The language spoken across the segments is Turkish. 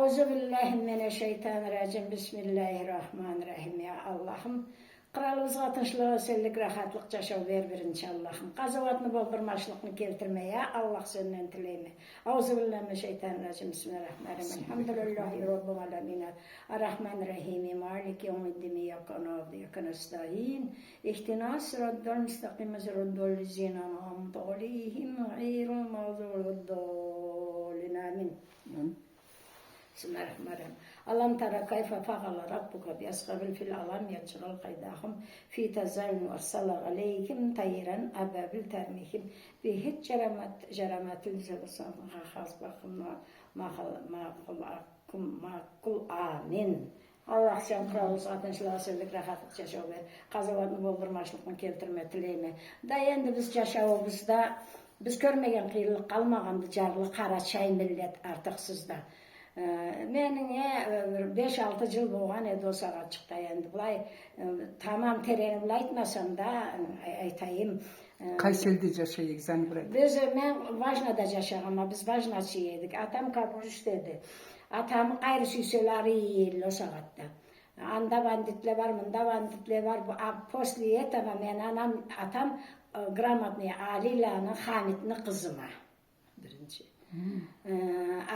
Euzubillahimineşşeytanirracim. Bismillahirrahmanirrahim. Ya Allah'ım. Kralımıza tınçlığı, sellik, rahatlık, yaşav ver birinci Allah'ım. Qazavatını boldurmaşlıqını keltirme ya Allah senden tileyme. Euzubillahimineşşeytanirracim. Bismillahirrahmanirrahim. Elhamdülillahi Rabbil alemin. Ar-Rahmanirrahim. Malik yevmiddin. İyyâke na'budu ve iyyâke nestaîn. İhdinas sıratal müstakîm. Sıratal lezîne en'amte aleyhim gayril mağdûbi veddâllîn. Amin. Bismillahirrahmanirrahim. Alam tara kayfa fa'ala rabbuka bi ashabil fil alam yajral qaydahum fi tazayun ve arsala aleyhim tayran ababil termihim bi hiç ceramatil zalsan hasbahum ma kul amin. Allah sen kralı zaten şilasızlık rahatlık yaşağı ver. Qazavatını boldurmaşlıqını keltirme tileyme. Da endi biz yaşağımızda biz görmegen qiyinlik qalmagandı jarlı qara çay millet artıqsızda. Meninge 5-6 yıl boğan edi o sagatçıkta endi. Bulay tamam terenimle aytmasam da aytayım. Kayseri'de yaşayık sen buraya. Men Vajna'da yaşayık ama biz Vajna'çı yedik. Atam kapmış dedi. Atam gayrı süsüleri yiyin o sagatta. Anda banditle var, mında banditle var. Posliye tamam men anam atam gramatni Alilanın Hamid'nin kızıma. Birinci.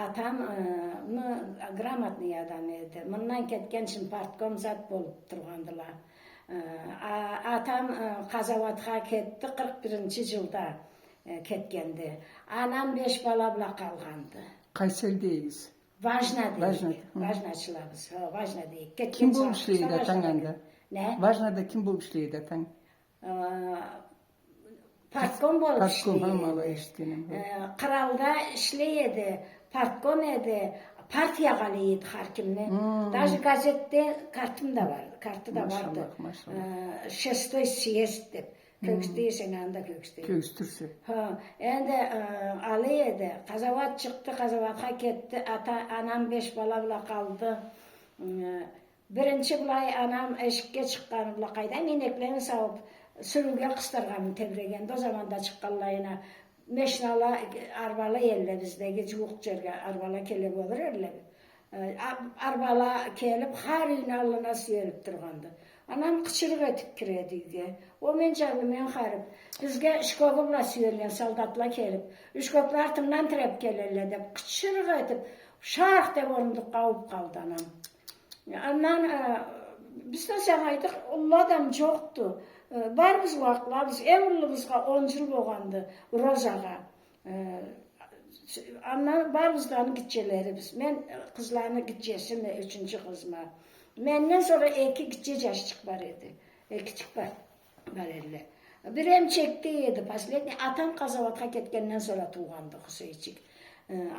Atam gramatni adam edi. Bundan ketken için partkom zat bolup turgandılar. Atam Qazavatga ketdi 41 yılda ketkendi. Anam 5 bala bila kalgandı. Kayseri'deyiz. Vajnaçılabız. Vajna deyik. Kim bu işleydi atan anda? Ne? Vajna'da kim bu işleydi atan? Partkom bolup işleydi. Kralda işleyedi. Partkom edi. Partiya galiydi harkimni. Даже gazette kartım da vardı. Kartı da vardı. Şestoy siyest dep. Köksteysen anda kökstey. Kökstürse. Endi alıydı. Qazavat çıktı. Qazavatga ketdi. Anam 5 bala bila kaldı. Birinci bulay anam eşikке çıqqan bila qaydan ineklerini sağıp sürüge kıstarganı tebregende. O zaman da çıqqanlayına meşnala arbala yerle bizdeki cıvuk cerge arbala kelep olur öyle. Arbala kelip har uyun alına suyelip durgandı. Anam kıçırık etip kiredi uyge. O men canlı men harip. Bizge şkogu bila suyelgen soldatla kelip. Şkoglar artımdan tirep kelelle dep kıçırık etip şark dep orunduk kavup kaldı anam. Andan biz de sağaydık, Allah adam çoktu. Var biz vakitler, biz evliliğimizde 10 yıl boğandı Rozaga. Andan var bizden gideceleri biz. Ben kızlarını gideceğim, 3. kızıma. Menden sonra 2 gideceği yaşçık var idi. 2 çık var elle. Bir hem çektiydi, pasletni atam Qazavatga ketkenden sonra tuğandı Hüseyçik.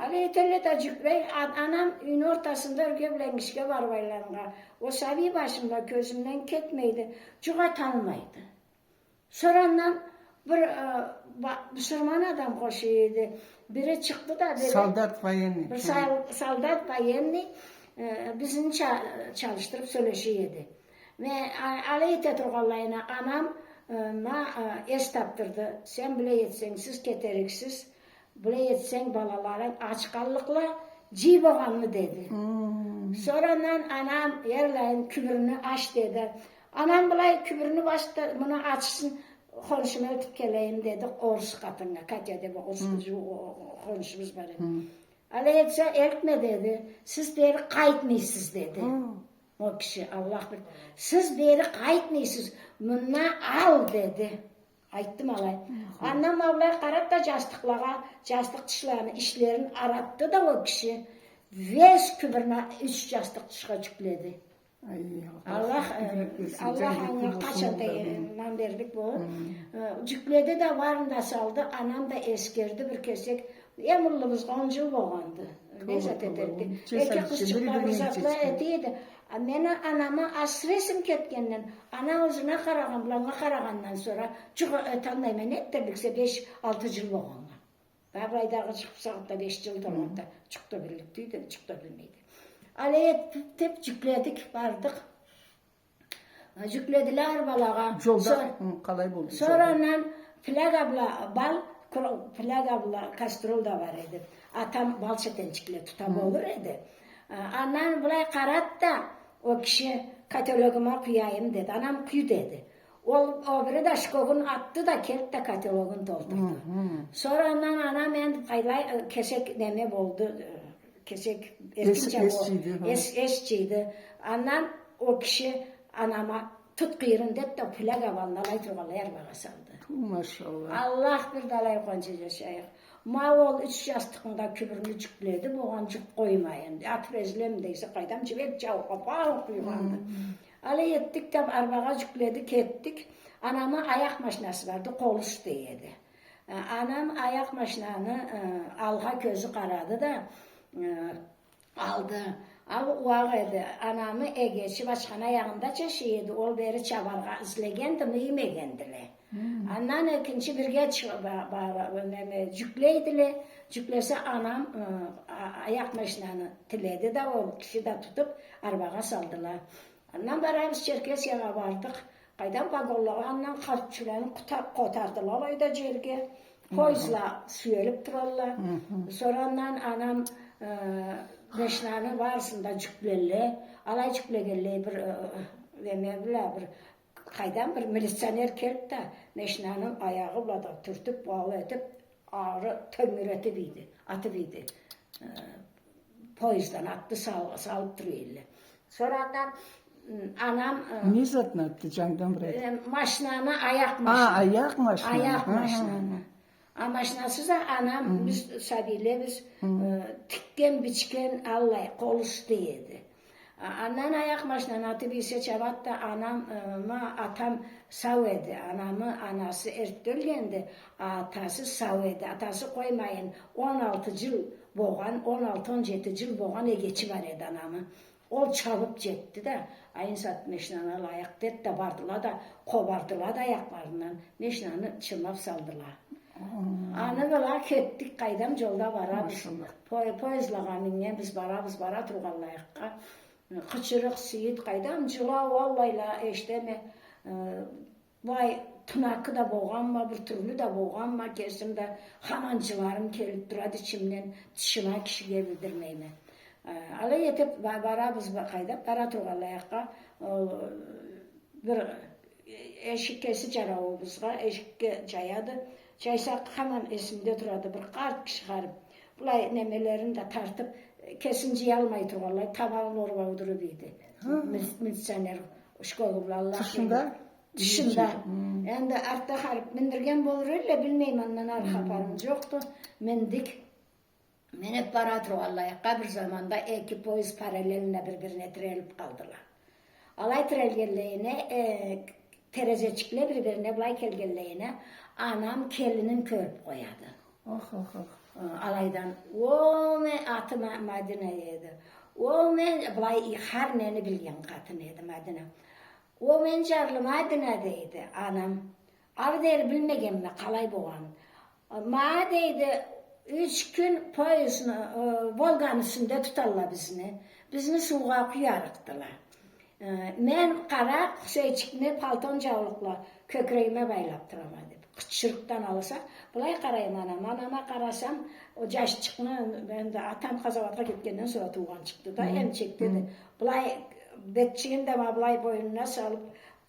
Aleyhitelle de cükley, anam ün ortasında örge bilen kişiye var baylarına. O sabi başımda gözümden ketmeydi, cüga tanımaydı. Sonradan bir Müslüman adam koşuydu. Biri çıktı da biri... Saldat Vayenli. Bir saldat Vayenli bizim çalıştırıp söyleşiydi. Ve aleyhite turgallayına anam es taptırdı. Sen bile yetsen, siz keteriksiz. Bile yetsen balaların açkallıkla civ oğanlı dedi. Sonradan anam yerlerin kübürünü aç dedi. Anam bilay kübürünü başta bunu açsın konuşma ötüp geleyim dedi. Orus katına. Katya dedi. Konuşumuz var. Aleyhetse eltme dedi. Siz beri kayıtmıyorsunuz dedi. O kişi Allah bilir. Siz beri kayıtmıyorsunuz. Bununla al dedi. Ayttım alay. Annem avlar karat da jastık dışlarını, işlerini arattı da o kişi. Ves kübürüne 3 jastık dışına cükledi. Allah ona kaçan da verdik bu. Cükledi de varında saldı. Anam da eskerdi bir kesek. Emurluğumuz 10 yıl boğandı. Nezat ederdi. Eke kızcıklarımız atla ediydi. Meni anama asresim ketkenden, ana özüne karagan, bulanga karagandan sonra çıkı tanlayman ettirlikse 5-6 yıl boğanlar. Babaydağı çıkıp sağıpta 5 yıl dolanda çıktı birlikteydi, çıktı bilmeydi. Aleye tep cükledik, vardık. Cüklediler balağa. Yolda kalay buldu. Sonra Flag abla kastrol da var idi. Atam balçaten çıkle tutam olur idi. Andan bulay karat da o kişi kataloguma kuyayım dedi. Anam kuyu dedi. O biri de şkogun attı da kelp de katalogun doldurdu. Sonra anam ben kaylay kesek neme oldu. Kesek esçiydi. Anam o kişi anama tut kıyırın dedi de plak avalına laytırgalayar bağa saldı. Maşallah. Allah bir dalay konca şeyh. Mağol 3 yastıqında kübürünü cükledi, boğan cük koymayın. Atır ezlem deyse qaydam cibek çavqa bağ kuyuğandı. Ala yettik de arbağa cükledi, kettik. Anama ayak maşinası vardı, koluş deyedi. Anam ayak maşinanı alğa közü qaradı da aldı. Al uaq edi. Anamı egeçi başkana yanında çeşiydi. Ol beri çabarga izlegendi mi yemegendile. Andan ikinci bir geç cükleydiler. Cüklese anam ayak maşinanı tiledi de o kişi de tutup arbağa saldılar. Andan barayız Çerkes yana vardık. Qaydan vagonlağı andan kalpçılarını kotardılar oyda cerge. Poyzla süyelip durarlar. Sonra anam meşnanı varsında cükleli. Alay cüklegeli bir bir qaydan bir milisioner kelip de meşnanın ayağı da türtüp bağlı edip ağrı tömüretip idi. Atıp idi. Poyzdan attı salıp duruyorlar. Sonra anam Ne zatını attı candan buraya? maşinanı ayak maşinanı. Ayak maşinanı. Ayak maşinanı. Maşinasız da anam biz sabiyle biz tikken biçken Allah koluş deydi. Anan ayak maşinanı atıp ise çabat da anam atam sağ edi. Anamı anası ertölgendi. Atası sağ edi. Atası koymayın 16 yıl boğan 16-17 yıl boğan geçi var edi anamı. Ol çalıp cetti de ayın saat meşnana ayak dedi de vardılar da kobardılar da ayaklarından meşnanı çırmap saldılar. Anı böyle kettik qaydam yolda varabız. Poyzlağa biz bara turğanlayıqqa. Qıçırıq siyit qaydam cıla vallayla eşdeme. Vay tınakı da boğanma, bir türlü de boğanma kesimde hamancılarım kelip duradı içimden dışına kişiye bildirmeyme. Ala yetip barabız qaydam bara turğanlayıqqa. Bir eşikkesi caravubuzga eşikke cayadı. Çaysak hemen esimde duradı bir kart çıkarıp bulay nemelerini de tartıp kesinciyi almayı turğanlayıp tabanın orva udurup idi. Milisioner şkolurlar. Dışında. Yani artta harip mindirgen bolur öyle bilmeyim ondan arka parımız yoktu. Mindik. Men hep bara turğanlayıqqa bir zamanda iki poyuz paraleline birbirine tirelip kaldılar. Alay tirelgeleyine terezeçikle birbirine bulay kelgeleyine anam kelinin körüp koyadı. Alaydan o me atı Madine'ydi. O men bulay har neni bilgen katın edi Madine. O men jarlı Madine'deydi anam. Av der bilmegen mi kalay boğan. Ma deydi 3 gün poyuzunu Volganın üstünde tutarlar bizini suğa kuyarıktılar. Men qara şeyçikni palton javlıqla kökreğime baylattıramadım. Qıçırıqdan alsa, bulay qarayım anama qarasam, o jaşçıqni ben de atam Qazavatqa ketgenden sonra tuğan çıktı da em çekti. Bulay betçiğin de bulay boynuna salıp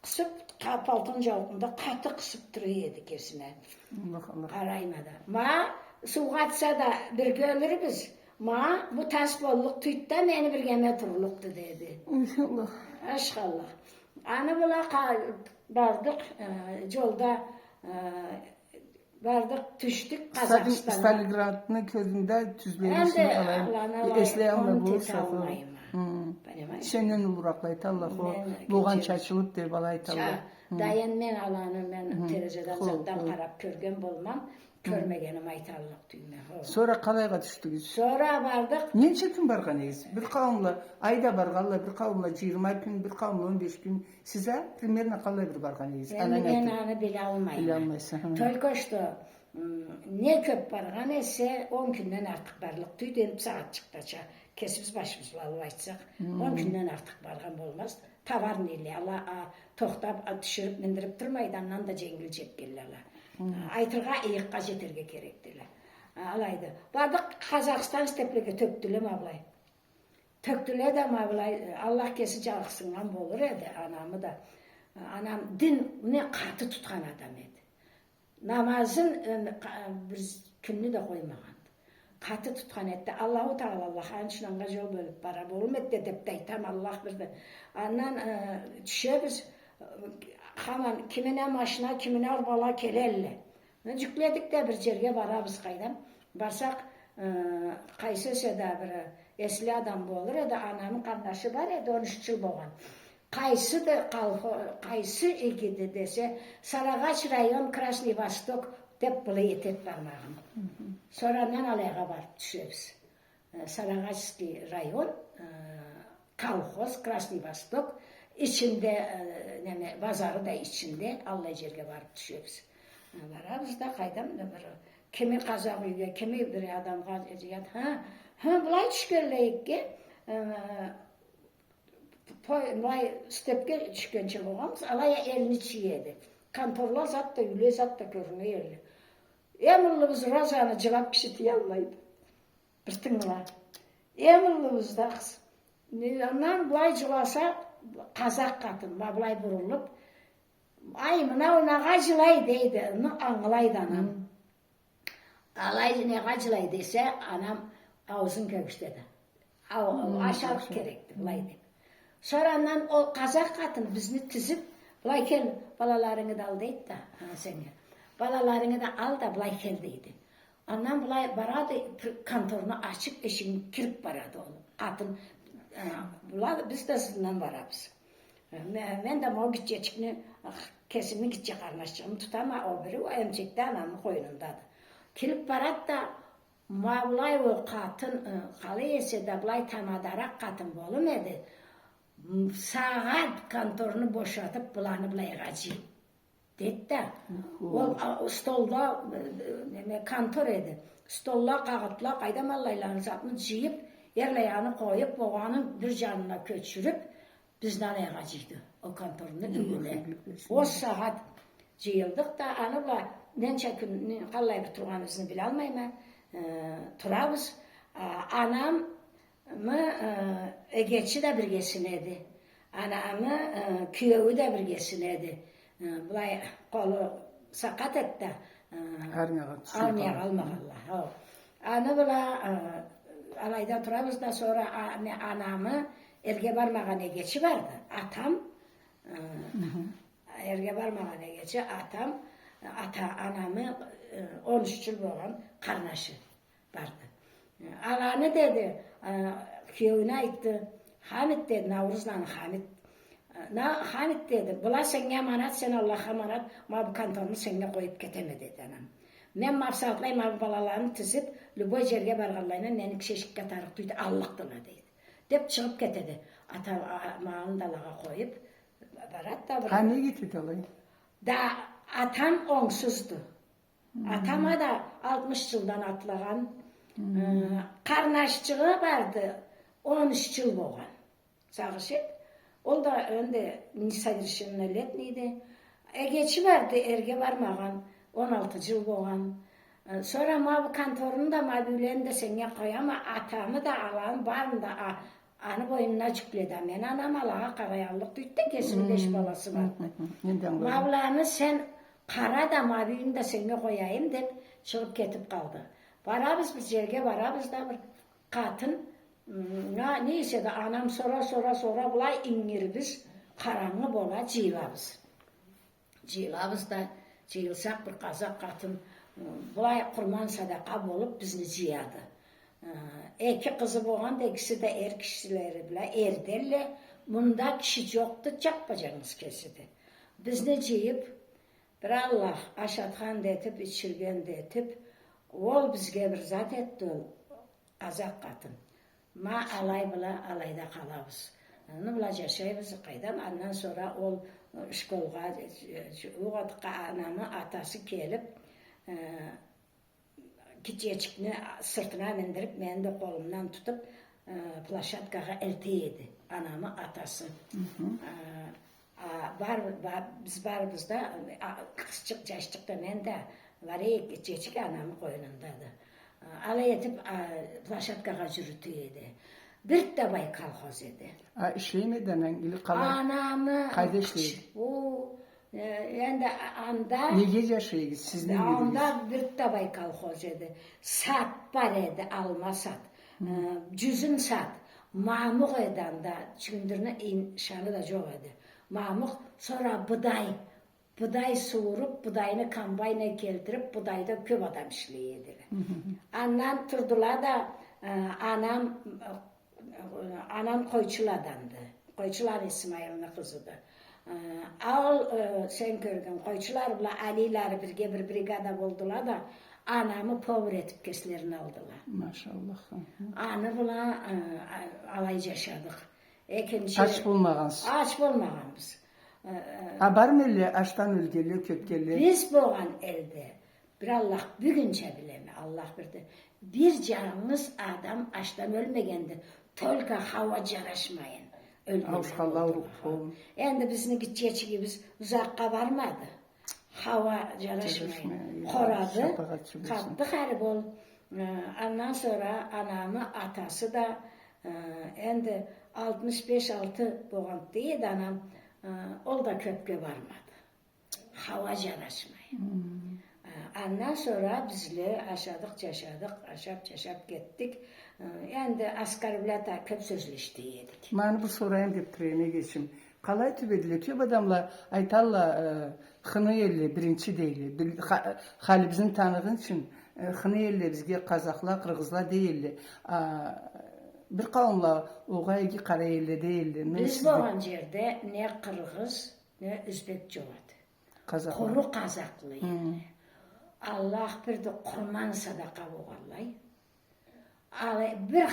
qısıp palton javlıqında qatı qısıp duruyordu kesine. Qarayım da. Ma suğa atsa da bir görürüz. Ma bu tas bolluk tüyt da meni bir geme turuluktu dedi. İnşallah. Aşkallah. Anı bula bardık yolda vardık düştük Kazakistan'a. Stalingrad'ın közünde tüzlerisini alayım. Esleyanla bu safı. Senin uğraqlayt Allah o. Boğan çaçılıp der balayt Allah. Dayan men alanı men terezeden zattan qarap körgen bolmam. Körmegenim aytarlıq düğme. Sonra kalayga düştünüz. Sonra vardık. Neçe gün barganıyız? Bir kavimla ayda barganla, bir kavimla 20 gün, bir kavimla 15 gün. Size primerine kalay bir barganıyız. Ben anı bile almayayım. Bile almayısın. Tölkoştu. Ne köp bargan ise 10 günden artık barlık tüydüm saat çıktaça. Kesimiz başımızla alıvaytsak 10 günden artık bargan olmaz. Tavar neyle Allah toxtab düşürüp mindirip durmaydı. Andan da cengil çekkellerler. Aytırga iyiqqa jeterge kerekdiler. Alaydı. Bardık Kazakistan steplige töktülüm ablay. töktüle de Allah kesi çalıksıngan bolur edi anamı da. Anam din ne katı tutkan adam edi. Namazın bir gününü de koymagan. Katı tutkan etti. Allahu Teala Allah ançınanga yol bölüp bara bolum etti dep deytam Allah birdi. Andan düşebiz haman kimine maşına kimine arbala kelelle. Cükledik de bir yerge barabız kaydan. Barsak kaysı seda bir esli adam bolur edi. Anamın kardeşi var edi 13 yıl boğan. Kaysı egidi dese Saragaç rayon Krasny Vostok dep bula yetet barmağım. Sonradan alayga barıp düşeriz. Saragaçski rayon kalhoz Krasny Vostok içinde bazarı da içinde Allah yerge barıp düşeriz. Barabız da kaydam da bir kimi kazak uyga kimi bir adam gaziyat bulay düşkerleyik ki Vay stepke çıkınca boğamız, alaya elini çiğedi. Kantorlar zat da yüle zat da görüne yerli. Emirliğimiz razanı cevap kişi diyalmaydı. Birtinla. Emirliğimiz da kız. Ondan vay cılasa kazak katın, vablay burulup. Ay mına ona gacılay deydi, onu anılaydı anam. Alay ne gacılay deyse anam ağzın köküştedi. Aşağı gerekti, bulaydı. Sonradan o kazak katın bizni tizip, bulay gel balalarını da al deydi da, seni. Balalarını da al da bulay gel deydi. Ondan bulay baradı, kantorunu açıp eşin kirip baradı oğlum. Katın, biz de sizinle barabız. Ben de o gidecekini, kesinlikle gidecek anlaşacağımı tutama o biri, o emcekte anamın koyunundadı. Kirip baradı da, bulay o katın, kalı yese de bulay tamadarak katın bolum edi. Saat kantorunu boşaltıp bulanı bulayacağım. Dedi de, o stolda kantor edi. Stolla kağıtla kaydam Allah'ın satını ciyip, yerleyağını koyup, boğanın bir canına köçürüp, bizden ayağacıydı o kantorunu üyüne. O saat ciyildik da, anıla nence gün kallay bir turğanızını bile almayayım. Turabız, anam geçi de birgesineydi. Anamı köyü de birgesineydi. Bulay kolu sakat etti. Armaya kalmak Allah. Anı bula alayda turabız da sonra anamı erge barmağına geçi vardı. Atam erge barmağına geçi atam anamı 13 yıl boğan karnaşı vardı. Alanı dedi köyüne gitti. Hamid dedi, Navruz'dan Hamid. Hamid dedi, bula sen emanet, sen Allah'a emanet, ma bu kantorunu sene koyup keteme dedi anam. Men mafsatlayım, ma bu balalarını tizip, lüboy jerge bargallayla nenik şeşikka tarık duydu, Allah'tına dedi. Dep çıkıp ketedi. Ata mağını dalağa koyup, barat da... Hani gitti olayı? Da atam onsuzdu. Atama da 60 yıldan atlağan, karnaşçığı vardı, 13 yıl boğan. Sağışık. O da önde Nisa girişimine letniydi. Geçi vardı, erge varmağan, 16 yıl boğan. Sonra ma bu kantorunu da mabülerini de sene koyama, atamı da alan, barını da anı boynuna cükledi. Men anam alağa kavayallık duydu da kesin 5 balası vardı. Mavlanı sen kara da mabülünü de sene koyayım deyip çıkıp ketip kaldı. Varabız biz yerge varabız da bir katın neyse de anam sonra bulay inirbiz karanlı bola ciyilabız. Ciyilabız da ciyilsak bir kazak katın bulay kurman sadaka bolup bizni ciyadı. İki kızı boğan da ikisi de er kişileri bile erderle bunda kişi yoktu çok bacağınız kesidi. Bizni ciyip bir Allah aşatkan detip içirgen detip ol bizge bir zat etti kazak katın. Ma alay bula alayda kalabız. Onu bula yaşayımızı kaydan. Ondan sonra ol şkolga, uğatka anamı atası gelip gidecekini sırtına mindirip beni de kolumdan tutup plaşatkaga elteyedi. Anamı atası. Biz barımız da kızcık yaşçık da ben de var gidecek anamı koynundadı. Alay etip plaşatkaga jürütüyedi. Birtabay kolhoz edi. İşleyemedi anan kalay. Anamı Kayda işleydi. Endi anda Nege yaşaydı siz ne dediniz? anda Birtabay kolhoz edi. Sat var edi, alma sat. Cüzüm sat. Mamuk edi anda. Çündürüne inşanı da çok edi. Mamuk sonra buday soğurup, budayını kambayna keltirip, budayda köp adam işleyediler. Andan turdular da anam koyçul adamdı. Koyçular İsmail'in kızıdı. Al sen gördün, koyçular bula Ali'ler birge bir brigada buldular da anamı povur etip keslerini aldılar. Maşallah. Anı bula alay yaşadık. Aç bulmağans. Aç bulmağanız. Bar mı öyle açtan ölgeli, köpkeli? Biz boğan elde bir Allah bugünce bilemi Allah birdi. Bir canımız adam açtan ölmegendi. Tolka hava caraşmayın. Avşkallah ruhu. Endi bizni gideceği gibi biz uzakka varmadı. Hava caraşmayın. Koradı. Kalktık her bol. Ondan sonra anamı atası da endi 65-6 boğan deydi anam. Ol da köpke varmadı. Hava caraşmayın. Ondan sonra bizle yaşadık gittik. Yani asgari bile da köp sözleştiydik. Mani bu sorayım deyip trene geçim. Kalay tübedile köp adamla aytalla xını yerli birinci deyli. Hali bizim tanıdığın için xını yerli bizge Kazaklar, Kırgızlar deyildi. Bir kavimla oğaygi kara yerli deyildi. Biz boğan yerde ne Kırgız ne Üzbek çoğadı. Kuru Kazaklıydı. Allah bir de kurman sadaka boğallay. Bir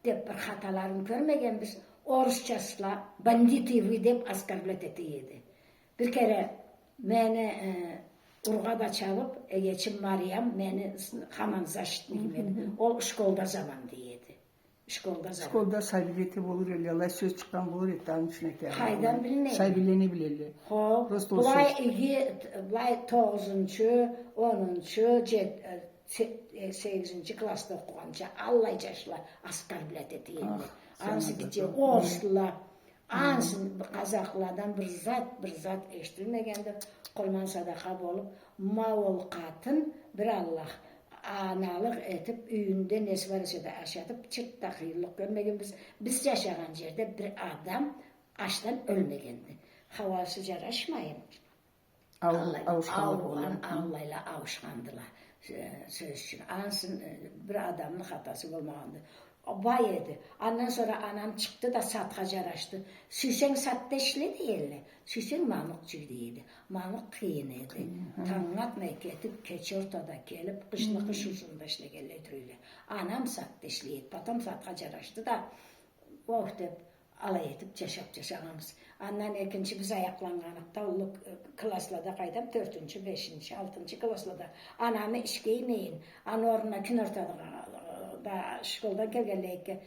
dep bir hatalarını görmegen biz Orusçasla banditivi dep askarbilet etiydi. Bir kere beni urgada çalıp geçim Meryem beni haman zaşitmedi. O şkolda zaman diyedi. Şkolda saybiyeti olur öyle söz çıkan olur etten içine geldi. Haydan bilineydi. Saybiyeleni bileli. Bulay 9. 10. 8. klasta okuğanca Allah yaşla asgar bilet etiydi. Ansı gidecek Orslular, ansın Kazaklardan bir zat eştirmegende kolman sadaka bolup mavul katın bir Allah analık etip üyünde nesi var ise de aşatıp çırt hayırlık görmegen biz yaşayan yerde bir adam açtan ölmegendi. Havası caraşmayın. Allah'la avuşkandılar. Söz için. Ansın bir adamın hatası olmağındı. Vay edi. Ondan sonra anam çıktı da satha caraştı. Süsen satta işledi yerle. Süsen mamukçu değildi. Mamuk kıyın edi. Tangat meketip keçi ortada gelip kışlı kış uzunda işlegeldi öyle. Anam satta işleydi. Patam satha caraştı da oh deyip alay etip yaşamamız. Ondan ikinci biz ayaklanganıkta olduk klaslada kaydam 4. 5. 6. klaslada. Anamı işgeymeyin. Anoruna kün ortada da şkoldan gelgeleyke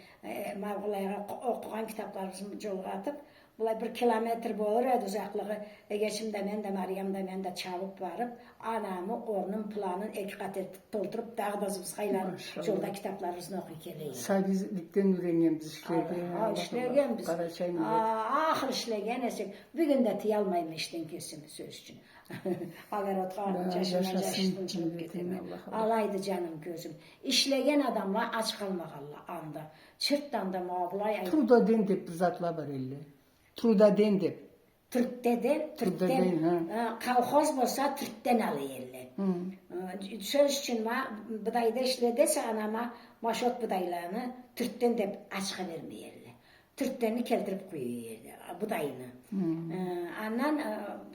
mağulayga okugan kitaplarımızı yolga atıp bulay 1 kilometr bolur edi uzaklığı. Geçimde men de Meryem'de men de çabuk varıp anamı onun planın 2 kat etip doldurup dağdazımız haylan yolda kitaplarımızı okuy keleydi. Sabizlikten ürengenimiz işlerdi. İşlegen biz. Ahır işlegen esek. Bugün de tiyalmayım işten kesimi söz için. Haber otağın yaşasın çıkıp getirme. Alaydı canım gözüm. İşlegen adamla aç kalmak Allah anda. Çırttan da mağulay. Truda dendip zatla var elle. Truda dendip. Türk'ten kalhoz bolsa Türk'ten alayırlar. Söz için budayda işlediyse anama maşot budaylarını Türk'ten de açka vermeyirler. Türk'teni keltirip koyuyorlar budayını. Andan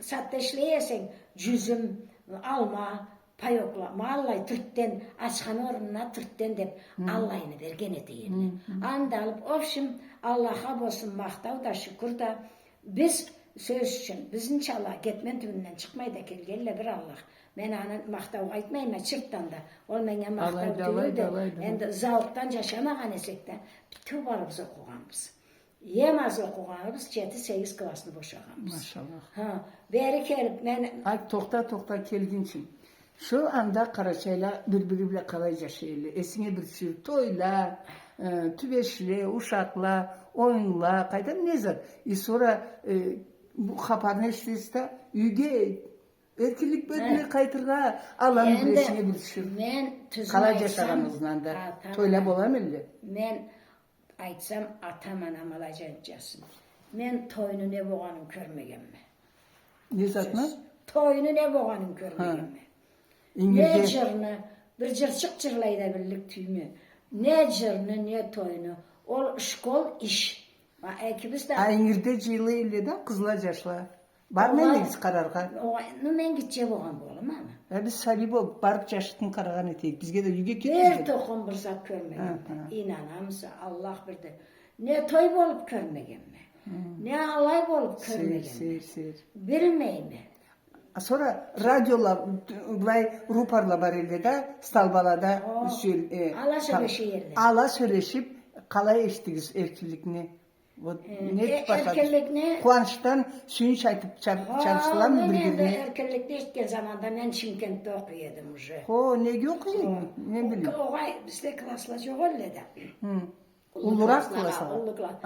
satta işleyersen cüzüm, alma, payokla, mallay Türk'ten açkan orununa Türk'ten de Allah'ını vergen edeyirler. Anda alıp ofşim Allah'a bolsun maktav da şükür da biz söz için bizim çala getmen tümünden çıkmayı da gelgelle bir Allah. Men anın maktav aytmayma çırttan da. Ol menge maktav değil de. Endi zavuktan yaşamagan esek de bütün barımız okuğanımız. Yemaz okuğanımız 7-8 klasını boşağanımız. Maşallah. Beri kelip men... Ay tokta kelgin için. Şu anda Karaçayla birbiriyle kalay yaşayırlar. Esine bir sürü toyla, tübeşli, uşakla, oyunla, kaydan nezir. Sonra bu haparını eşitse, üge erkinlik bölümüne kaytırga alanı bileşine bilişir. Men tüzüm Kala aytsam, yaşaganımızdan da atam- toylap olamıyor. men aytsam atam anam alacaksın. Men toyunu ne boğanım körmegenme. Ne zatma? Toyunu ne boğanım körmegenme. Ne İngilizce. cırını, bir cırçık cırlayda birlik tüymü. Ne cırını, ne toyunu. Ol şkol iş. Ekibizde Ha, İngilizce yılı ile de kızlar yaşlar. Var mı endeyiz kararga? onu men gitçe boğan boğalım ama. Biz sabi bu barıp yaşıtın karagan eteyik. Bizge de yüge Bir ketmeyecek. tohum bir zat körmegenme. Ha. İnanamsa Allah birdi. Ne toy bolup körmegenme. Ne alay bolup Seyir, körmegenme. seyir, seyir. Bilmeymi. Sonra radyola, vay ruparla var elde de, stalbalada ala söyleşi yerde. ala söyleşip kalay eştigiz erkillikini. Ne başladı? Erkeklikni Kuançtan suyunç aytıp çarpsılar mı Ben de birbirine? erkeklikte etken zamanda ben Şimkent'te okuyordum uje. Ne yok ya, ne bileyim. Oğay bizde klasla çok öyle de. Ulurak klasala. Ulukla.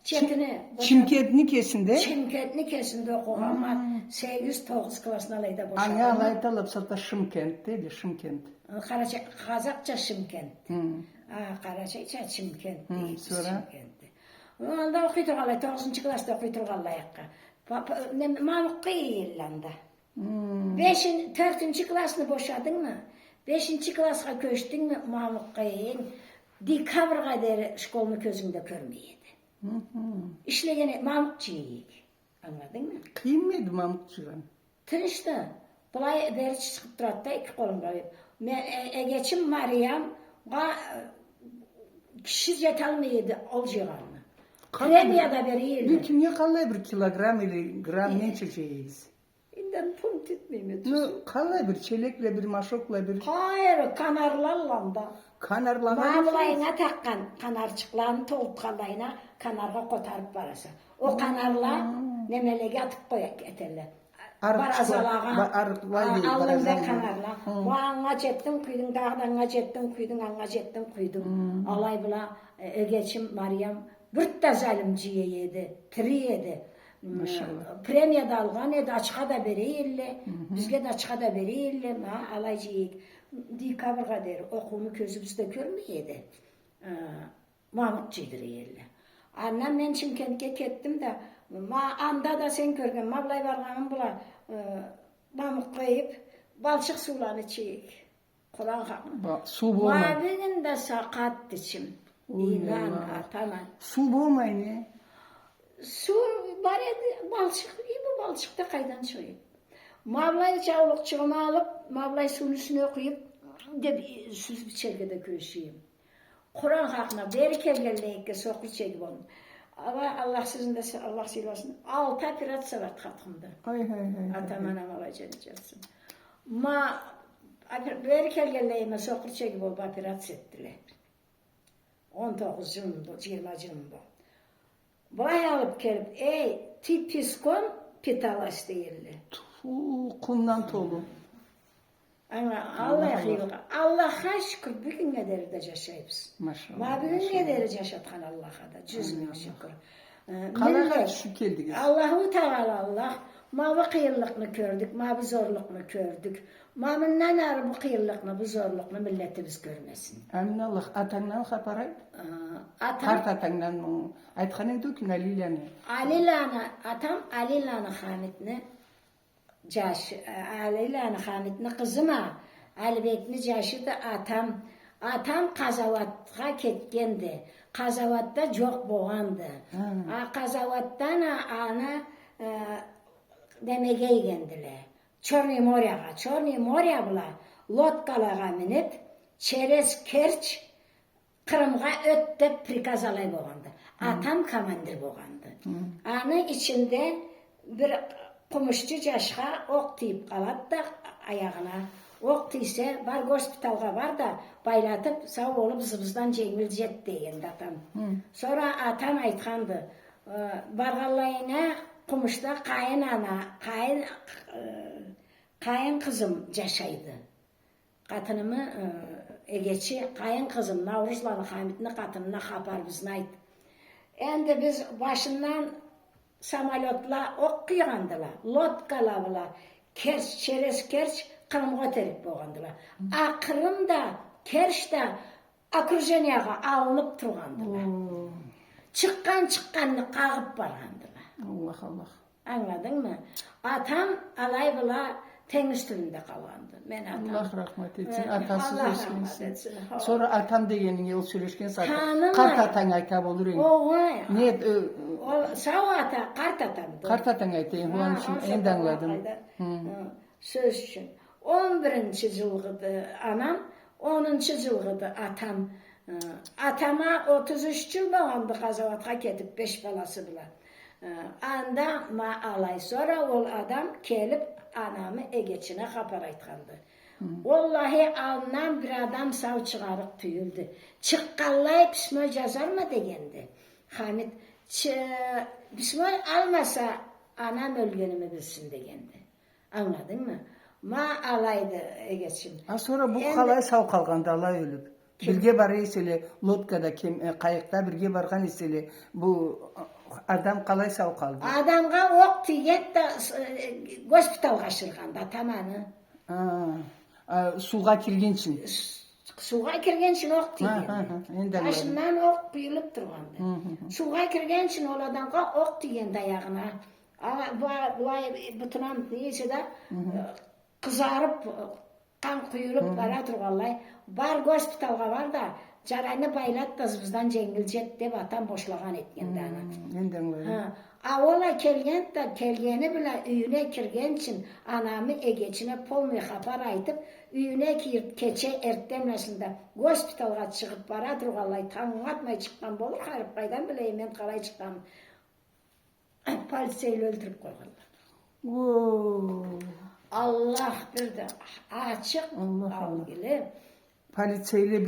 Çetini. Çimkentni kesinde. Çimkentni kesinde okuğum ama 8-9 klasına alayda boşaldım. Anya alayda alapsata Şımkent değil, Şımkent. Kazakça Şimkent. Karaçayça Şimkent değil. Sonra? Şimkent'ti. Onda okuydur alay, 9. klasta okuydur alayakka. Mamuk kıyırlanda. 4. klasını boşadın mı? 5. klasga köçtün mü Mamuk kıyın? Dekabrga deri şkolunu közünde körmeyedi. İşlegeni Mamukçıyık. Anladın mı? Kıyım mıydı Mamukçı'dan? Tırıştı. Bulay beri çıkıp durat da iki kolum var. Geçim Meryem kişi jetalmaydı olcağını. Premiyada beri yerdi. Bir kimye kallay bir kilogram ili gram ne çeçeyiz? İnden pul titmeyim. Kallay bir çelekle bir maşokla bir Hayır, kanarlarla kanarlama. Mağlayına takkan kanarçıklarını tolutkalayına kanarga kotarıp barasa. O kanarla nemelege atıp koyak eterler. Alnında kanarla. Bu angaç ettim kuydun, dağdan angaç ettim kuydun, angaç ettim kuydun. Alay bula geçim Meryem gırt da zalimciye yedi, tri yedi. Premiya da algan edi, açığa da bereyirli. Bizge de açığa da bereyirli. Alaycıyık. Dekabrga deri okumu közümüzde görmeyedi. Mamukçıydır yerli. Annem ben Çimkent'e kettim de anda da sen görgen mablay varganım bula mamuk koyup balçık sularını içeyik. Kur'an haklı. Su boğmay. Mabinin de sakat içim. İnan ataman. Su boğmay ne? Su bari balçık iyi bu balçıkta kaydan çıkıyor. Mavlayı çavlukçuğumu alıp mavlayı suyun üstüne koyup de süz bir çelgede köşeyim. Kur'an hakkında beri kelgeleyike sokul çekip onu. Ama Allah sizin de Allah silvasın. 6 pirat savat katımda. Hay. Atamanam alacaksın. Beri kelgeleyime sokul çekip o pirat settiler. 19 yılında, 20 yılında. Vay alıp gelip tipiskon pitalas değildi. Kumdan tolu. Ama Allah'a şükür bugün ne derece yaşayız. Maşallah. Ma bugün ne derece yaşatan Allah'a da cüzmün şükür. Kalağa şükür. Allahu Teala Allah ma bu kıyırlıkını gördük, ma bu zorlukunu gördük. Ma bundan arı bu kıyırlıkını, bu zorlukunu milletimiz görmesin. Amin Allah. Atandan haparay. Kart atandan aytkanın dökün Alilani. Alilana Hamit'ni Alilana Hamit'ni kızıma Albekni caşı da atam Qazavatga ketkendi. Qazavatda çok boğandı. Qazavattan ana demege geldiler. Çorny Morya bula lotkalaga minip çerez Kerç Kırımga ötte prikaz alay boğandı. Atam komandir boğandı. Anı içinde bir kumuşçu caşğa ok tiyip kalat da ayağına. Ok tiyse var hospitalga var da baylatıp sağ olup zıbızdan cengil jet deyendi atam. Sonra atam aytkandı. Bargallayına kumuşta kayın kızım caşaydı. Katınımı egeçi kayın kızım Navruzlalı Hamid'ni katınına kaparımızın aydı. Endi biz başından samolyotla ok kıygandılar, lotkalavılar, kerç, çerez kerç, Kırımga terip boğandılar. Akırım da, kerç da Akrujeniyaga alınıp turgandılar. Çıkkanını kağıp bargandılar. Allah Allah. Anladın mı? Atam alay bula teniz türünde kalgandı. Men atam. Allah rahmet etsin. Allah Atasız rahmet etsin. etsin. Sonra atam degenin yol söyleşken zaten. Tanımay. Kart atan aytab olur en. Oğay. Ne Sağ ata, kart atamdı. kart atan aytayım. Onun için en anladım. Söz için. 11. yılgıdı anam, 10. yılgıdı atam. Atama 33 yıl bağlandı Qazavat'a ketip 5 balası bile. Anda ma alay sonra ol adam kelip anamı egeçine kapar aytkandı. Vallahi alnam bir adam sav çıgarıp tüyüldü. Çıkkallay pismo yazar mı degendi. Hamid pismo almasa anam ölgenimi bilsin degendi. Anladın mı? Ma alaydı egeçim. Sonra bu kalay sav kalganda alay ölüp. Birge bar eseli lotkada kayıkta birge bargan eseli bu adam kalay sav kaldı. Adamga ok tiget de hospitalga şırganda tamamı. Suğa kirgen için. Suğa kirgen için ok tiget. Başından ok büyülüp durgandı. Suğa kirgen için ol adamga ok tigen dayağına. Butunam neyse de kızarıp kan kuyulup bara turganlay. Bar hospitalga var da jarayını baylat da bizden jengiljet dep atam boşlagan etkende ana. Avola kelgeni bile üyüne kirgen için anamı egeçine polmuy kapar aytıp üyüne kirip keçe ertemlesinde hospitalga çıkıp bara turganlay taң atmay çıkkan bolur hayırıp kaydan bileyim men kalay çıkkan. Poliseyle öldürüp koyganlar. Allah bir de açık algılı. Poliseyle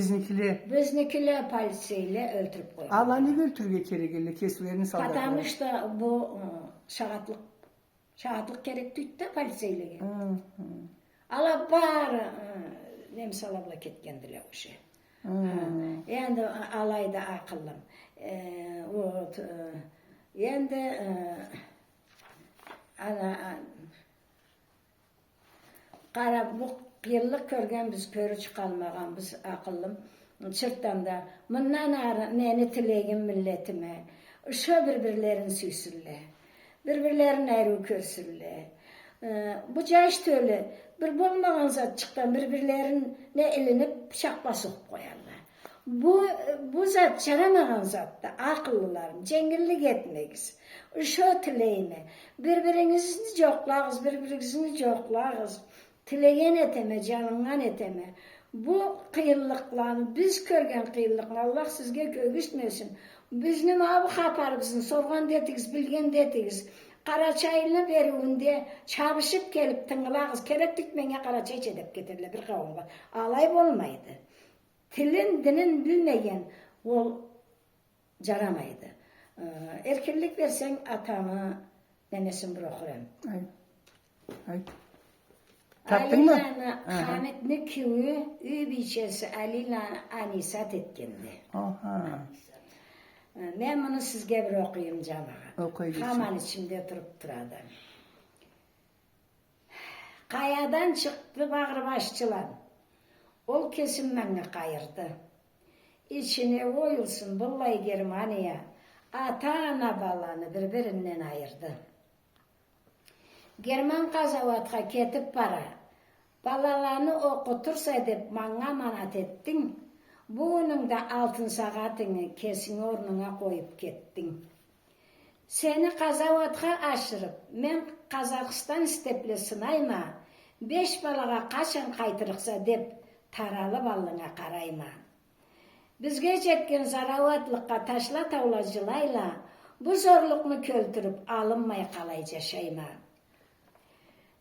Biznikiler poliseyle öldürüp koyganlar. Allah ne götürge keregeli keslerini saldılar. Kadamış da bu şahatlık gerek tüyt de poliseyle geldi. Allah bari nemsal abla ketkendiler o şey. Yani alayda akıllım. Yani qara bu yıllık körgen biz körü çıkalmagan biz akıllım. Çırttamda bundan arı neni tilegin milletime. Şu birbirlerini süysürler. Birbirlerini ayrı körsürler. Bu caş öyle. Bir bulmagan zat çıktan birbirlerin ne elinip bıçak basıp koyarlar. Bu zat çaramagan zat da akıllılarım cengillik etmeyiz. Şu tileyimi birbirinizi joklağız. Tilegen eteme, canından eteme. Bu kıyıllıklarını, biz körgen kıyıllıklarını Allah sizge kögüşmesin. Bizim abi kaparımızın sorgan detigiz, bilgen detigiz. Karaçayını veriğinde çabışıp gelip tıngılağız. Kerek dikmenge karaçay çedip getirle bir kavga. Alay olmaydı. Tilin, dinin bilmegen ol caramaydı. Erkirlik versen atamı nenesin bırakırım. Ay. Tattın mı? Hamid'ni köyü biçesi Ali'yle anisat etkendi. Ben bunu sizge bir okuyayım camağa. Haman içimde durup duradı. Kayadan çıktı bağırbaşçılar. Ol kesimlerini kayırdı. İçine oyulsun bullay Germaniya. Ata-ana balanı birbirinden ayırdı. German Qazavat'a ketip para. Balalarını okutursa dep manga manat ettin. Bugünün de altın saatini kesin ornuna koyup kettin. Seni Qazavat'a aşırıp, men Kazakistan isteple sınayma. 5 balaga kaçan kaytırıksa dep taralı ballına karayma. Bizge jetken zaravatlıkka taşla tavlacılayla bu zorluknu költürüp alınmay kalay yaşayma.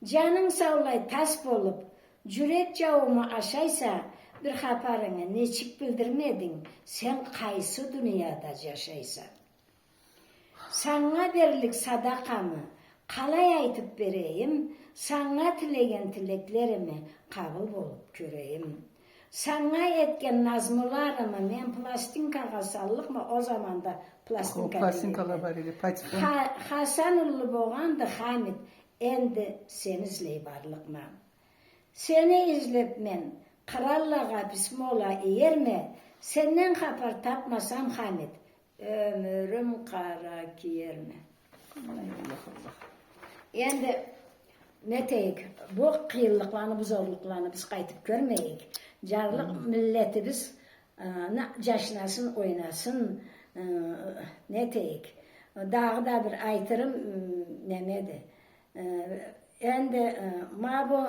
Canın savlay tas bolup, cüret cavımı aşaysa bir haparını neçik bildirmedin, sen kaysı dünyada yaşaysa. Sana verilik sadakamı kalay aytıp vereyim, sana tilegen tileklerimi kabul bolup göreyim. Sana etken nazmılarımı men plastinkaga sallık mı o zaman da O plastinka plastinkalar var idi, patifon. Hasan ulu boğandı Hamid endi seni izley barlık mı? Seni izlep men Karallaga bismola iyerme, senden haber tapmasam Hamid, ömürüm kara kiyerme. Allah Allah. Endi ne teyik, bu kıyıllıklarını, bu zorluklarını biz kaytıp görmeyik. Carlık milletimiz yaşnasın, oynasın, ne teyik. Dağda bir aytırım nemedi. Endi ma bu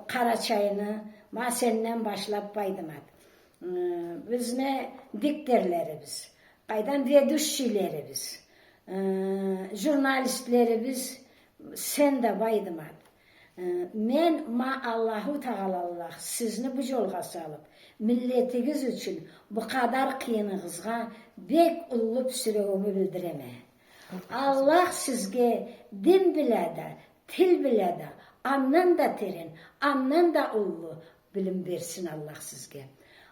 kara çayını ma senden başlap baydımat. Biz ne dikterlerimiz, kaydan veduşçilerimiz, jurnalistlerimiz sen de baydımat. Men ma Allahu Teala Allah sizni bu yolga salıp milletiniz için bu kadar kıyınığızga bek ullup süreğimi bildireme. Allah sizge din bilede, til bilede, annan da terin, annan da ullu bilim versin Allah sizge.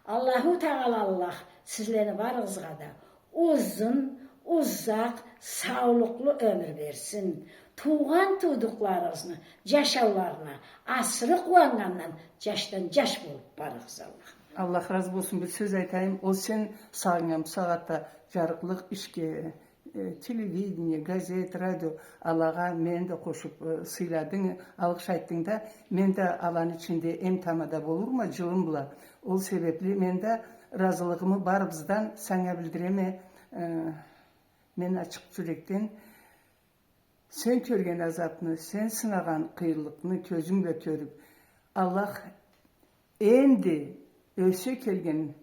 Allahu Teala Allah sizlerini varızga da uzun, uzak, sağlıklı ömür versin. Tuğan tuğduklarınızı, yaşavlarına, asırı kuangandan, yaştan yaş bulup barığız Allah. Allah razı olsun, bir söz aytayım. O sen sağıngam sağatta jarıklık işke, televidение, gazet, radyo Allah'a men de koşup sıyladın, algış ayttın da men de alan içinde emtamada bolur mu жылым bula. Ol sebepli men de razılığımı barımızdan sana bildireme. Men açık yürekten sen körgen azapını, sen sınagan kıyırlıkını közümle körüp Allah endi ölse kelgen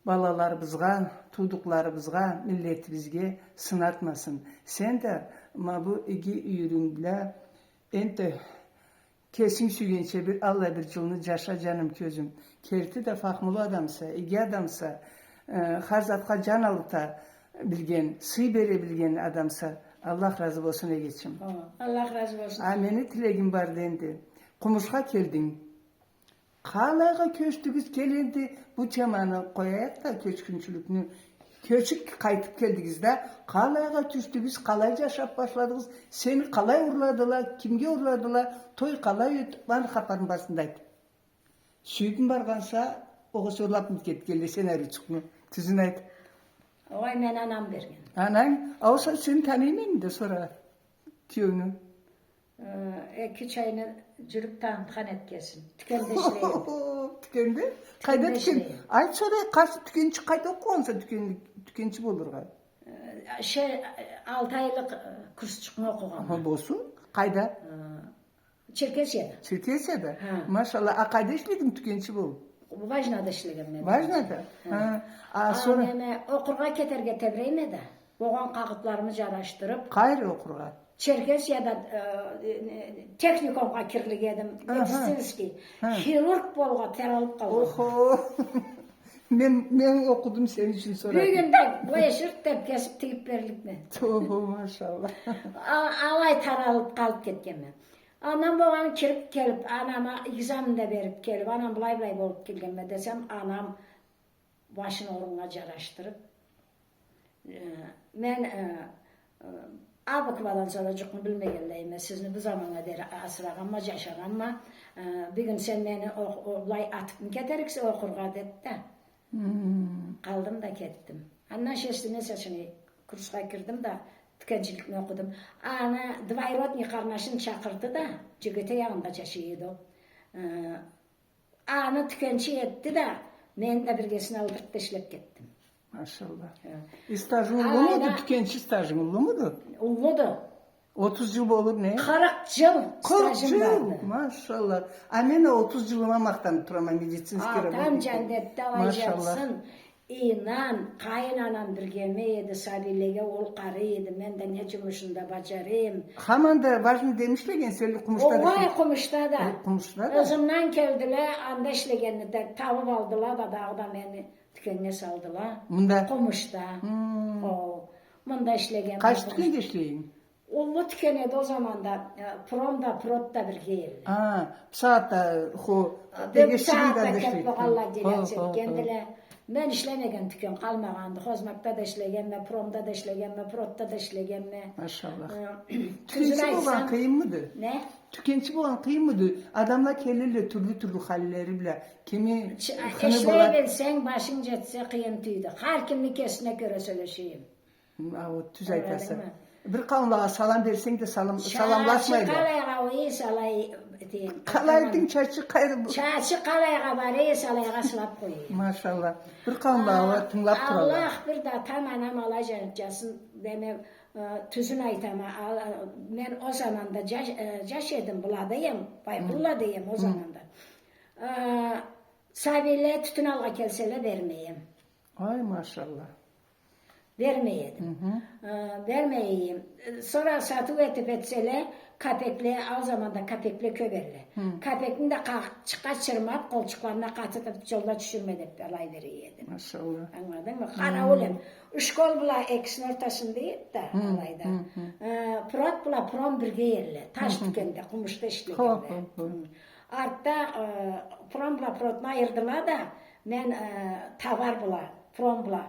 balalarımızga, tuduklarımızga, milletibizge sınatmasın. Sen de ma bu igi yürümle ente kesim sügençe bir Allah bir yılını yaşa canım közüm. Kerti de fahmulu adamsa, igi adamsa, harzatka can alıta bilgen, sıy bere bilgen adamsa Allah razı olsun geçim. Allah razı olsun. Ameni tilegim var dendi. Kumuşka geldin. Kalayga köçtügüz gelendi. Bu çamanı koyayak da köçkünçülükünü. Köçük kaytıp geldigiz de kalayga düştügüz, kalay yaşap başladığız. Seni kalay urladılar, kimge urladılar? Toy kalay ötüp bana kapanın basındaydı. Süydün bargansa oğa sorlap mı geldi senaryo çıkma. Tüzün ayt. Oy men anam bergen. Anan, avsa seni tanıymayın da sonra tüyünü. İki çayını cürüp tanıtkan etkesin. Tükende işleyim. Tükendi? Kayda tüken? işleyim. Ay sonra karşı tükençi kayda okuyansa tükençi bulur gay. 6 aylık kurs çıkma okuğam. Ama bolsun. Kayda? Çerkesya'da. Çirkesya'da. Ha. Maşallah. A kayda işledim tükençi bul. Vajna'da işledim ben. Vajna'da? Ha. Sonra? Sonra okurga keterge tebreyme de. Boğan kağıtlarımı araştırıp Kayri okurga. Çerkesya'da teknikumga kirlik edim. Medistinski. Kirurg bolga teralып kaldım. Oho. Ben okudum senin için sonra. Bir günde bu eşirt tep kesip tigip verilip mi? Oho maşallah. Alay taralıp kalıp ketkenmen. Anam babam kirip kelip, anama egzamda berip kelip, anam bulay bolup kelgenme desem, anam başını orunga jaraştırıp, men abıkıvadan sonra cıkını bilmegenleyime, sizni bu zamana deri asıraganma, yaşaganma, bir gün sen meni bulay atıp mı keterikse okurga dedi de. Kaldım da kettim. Andan şeşti mesajını kurska girdim da tükençilikini okudum. Ana Dvayrotny karnaşın çakırdı da cigite yanında yaşıyordu o. Ana tükençi etti de men de birgesini aldırıp da işlep kettim. Maşallah. Stajın ulu muydu? Tükençi stajın ulu muydu? Uludu. 30 yıl olur ne? 40 yıl 40 stajım yıl. vardı. Maşallah. Amene 30 yılıma maktan turamam medicinski Tam cennette Maşallah. olacaksın. İnan, kayınanam birgeme yedi, sabilege ol karı yedi, men de ne cümüşünde bacarayım. Haman da vajni demişler gen söyle kumuşlar. Oğay kumuşta da. Kumuşlar da. Özümden geldiler, anda işlegenini de tavuk aldılar da dağda beni tükenine saldılar. Bunda. Kumuşta. O. Bunda işlegen. Kaç tüken geçleyin? Ullu tükenedi o zaman da Promda Prot'ta bir geldi. Ha, bu saatte ho Bir saatte ketme kalla diye kendile. Ben işlemegen tüken kalmagandı. Hozmakta da işlegenme, Promda da işlegenme, Prot'ta da işlegenme. Maşallah. Tüzün Tükençi olan aytsam. kıyım mıdır? Ne? Tükençi olan kıyım mıdır? Adamlar kellerle türlü halleri bile. Kimi hını bolar. Eşleyebilsen başın jetse kıyın tüydü. Her kimlik kesine göre söyleşeyim. O tüz aytarsa. Bir kavlağa salam versen de salamlaşmaydı. Çarşı kalayga o iyi salay diyeyim. Kalaydın çarşı kayrı. Çarşı kalayga var iyi salayga sılap koyayım. Maşallah. Bir kavlağa tınlap duralım. Allah bir da tam anam alacakcasın deme tüzün aytama. Ben o zaman da caş edim buladayım. Baykuladayım o zaman da. Sabiyle tütün alga kelsele vermeyeyim. Ay maşallah. Vermeyedim. Vermeyeyim. Sonra satı etip etsele kapekle o zaman da kapekle köberle. Kapekini de kaçırmak kolçuklarına katıtıp yolda düşürmedip alay veriyedim. Maşallah. Anladın mı? Karavulem. Işkol bula eksin ortasındaydı da alayda. Prot bula prom birge yerle. Taş tükende, kumuşta işlegenle. Artta prom bula protna ayırdılar da ben tavar bula, prom bula.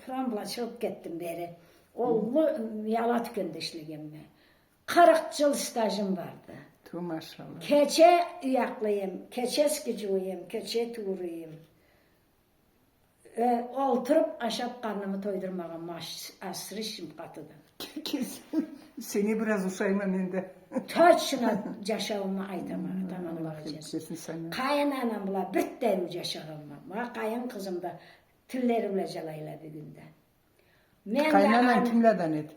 Prom bula çıkıp gittim beri. Oğlu yala tükende işlegenme. 40 yıl stajım vardı. Tu maşallah. Keçe üyaklıyım, keçe eskiciyim, keçe tuğruyum. Oturup aşap karnımı toydurmağa asrışım katıdım. Kesin. Seni biraz usayma mende. Taçına yaşavımı aytama. Allah kesin sana. Kayınanam bula bir derim yaşavımı. Ma kayın kızım da tüllerimle jalayla bir günde. Kaynanan kimlerden et?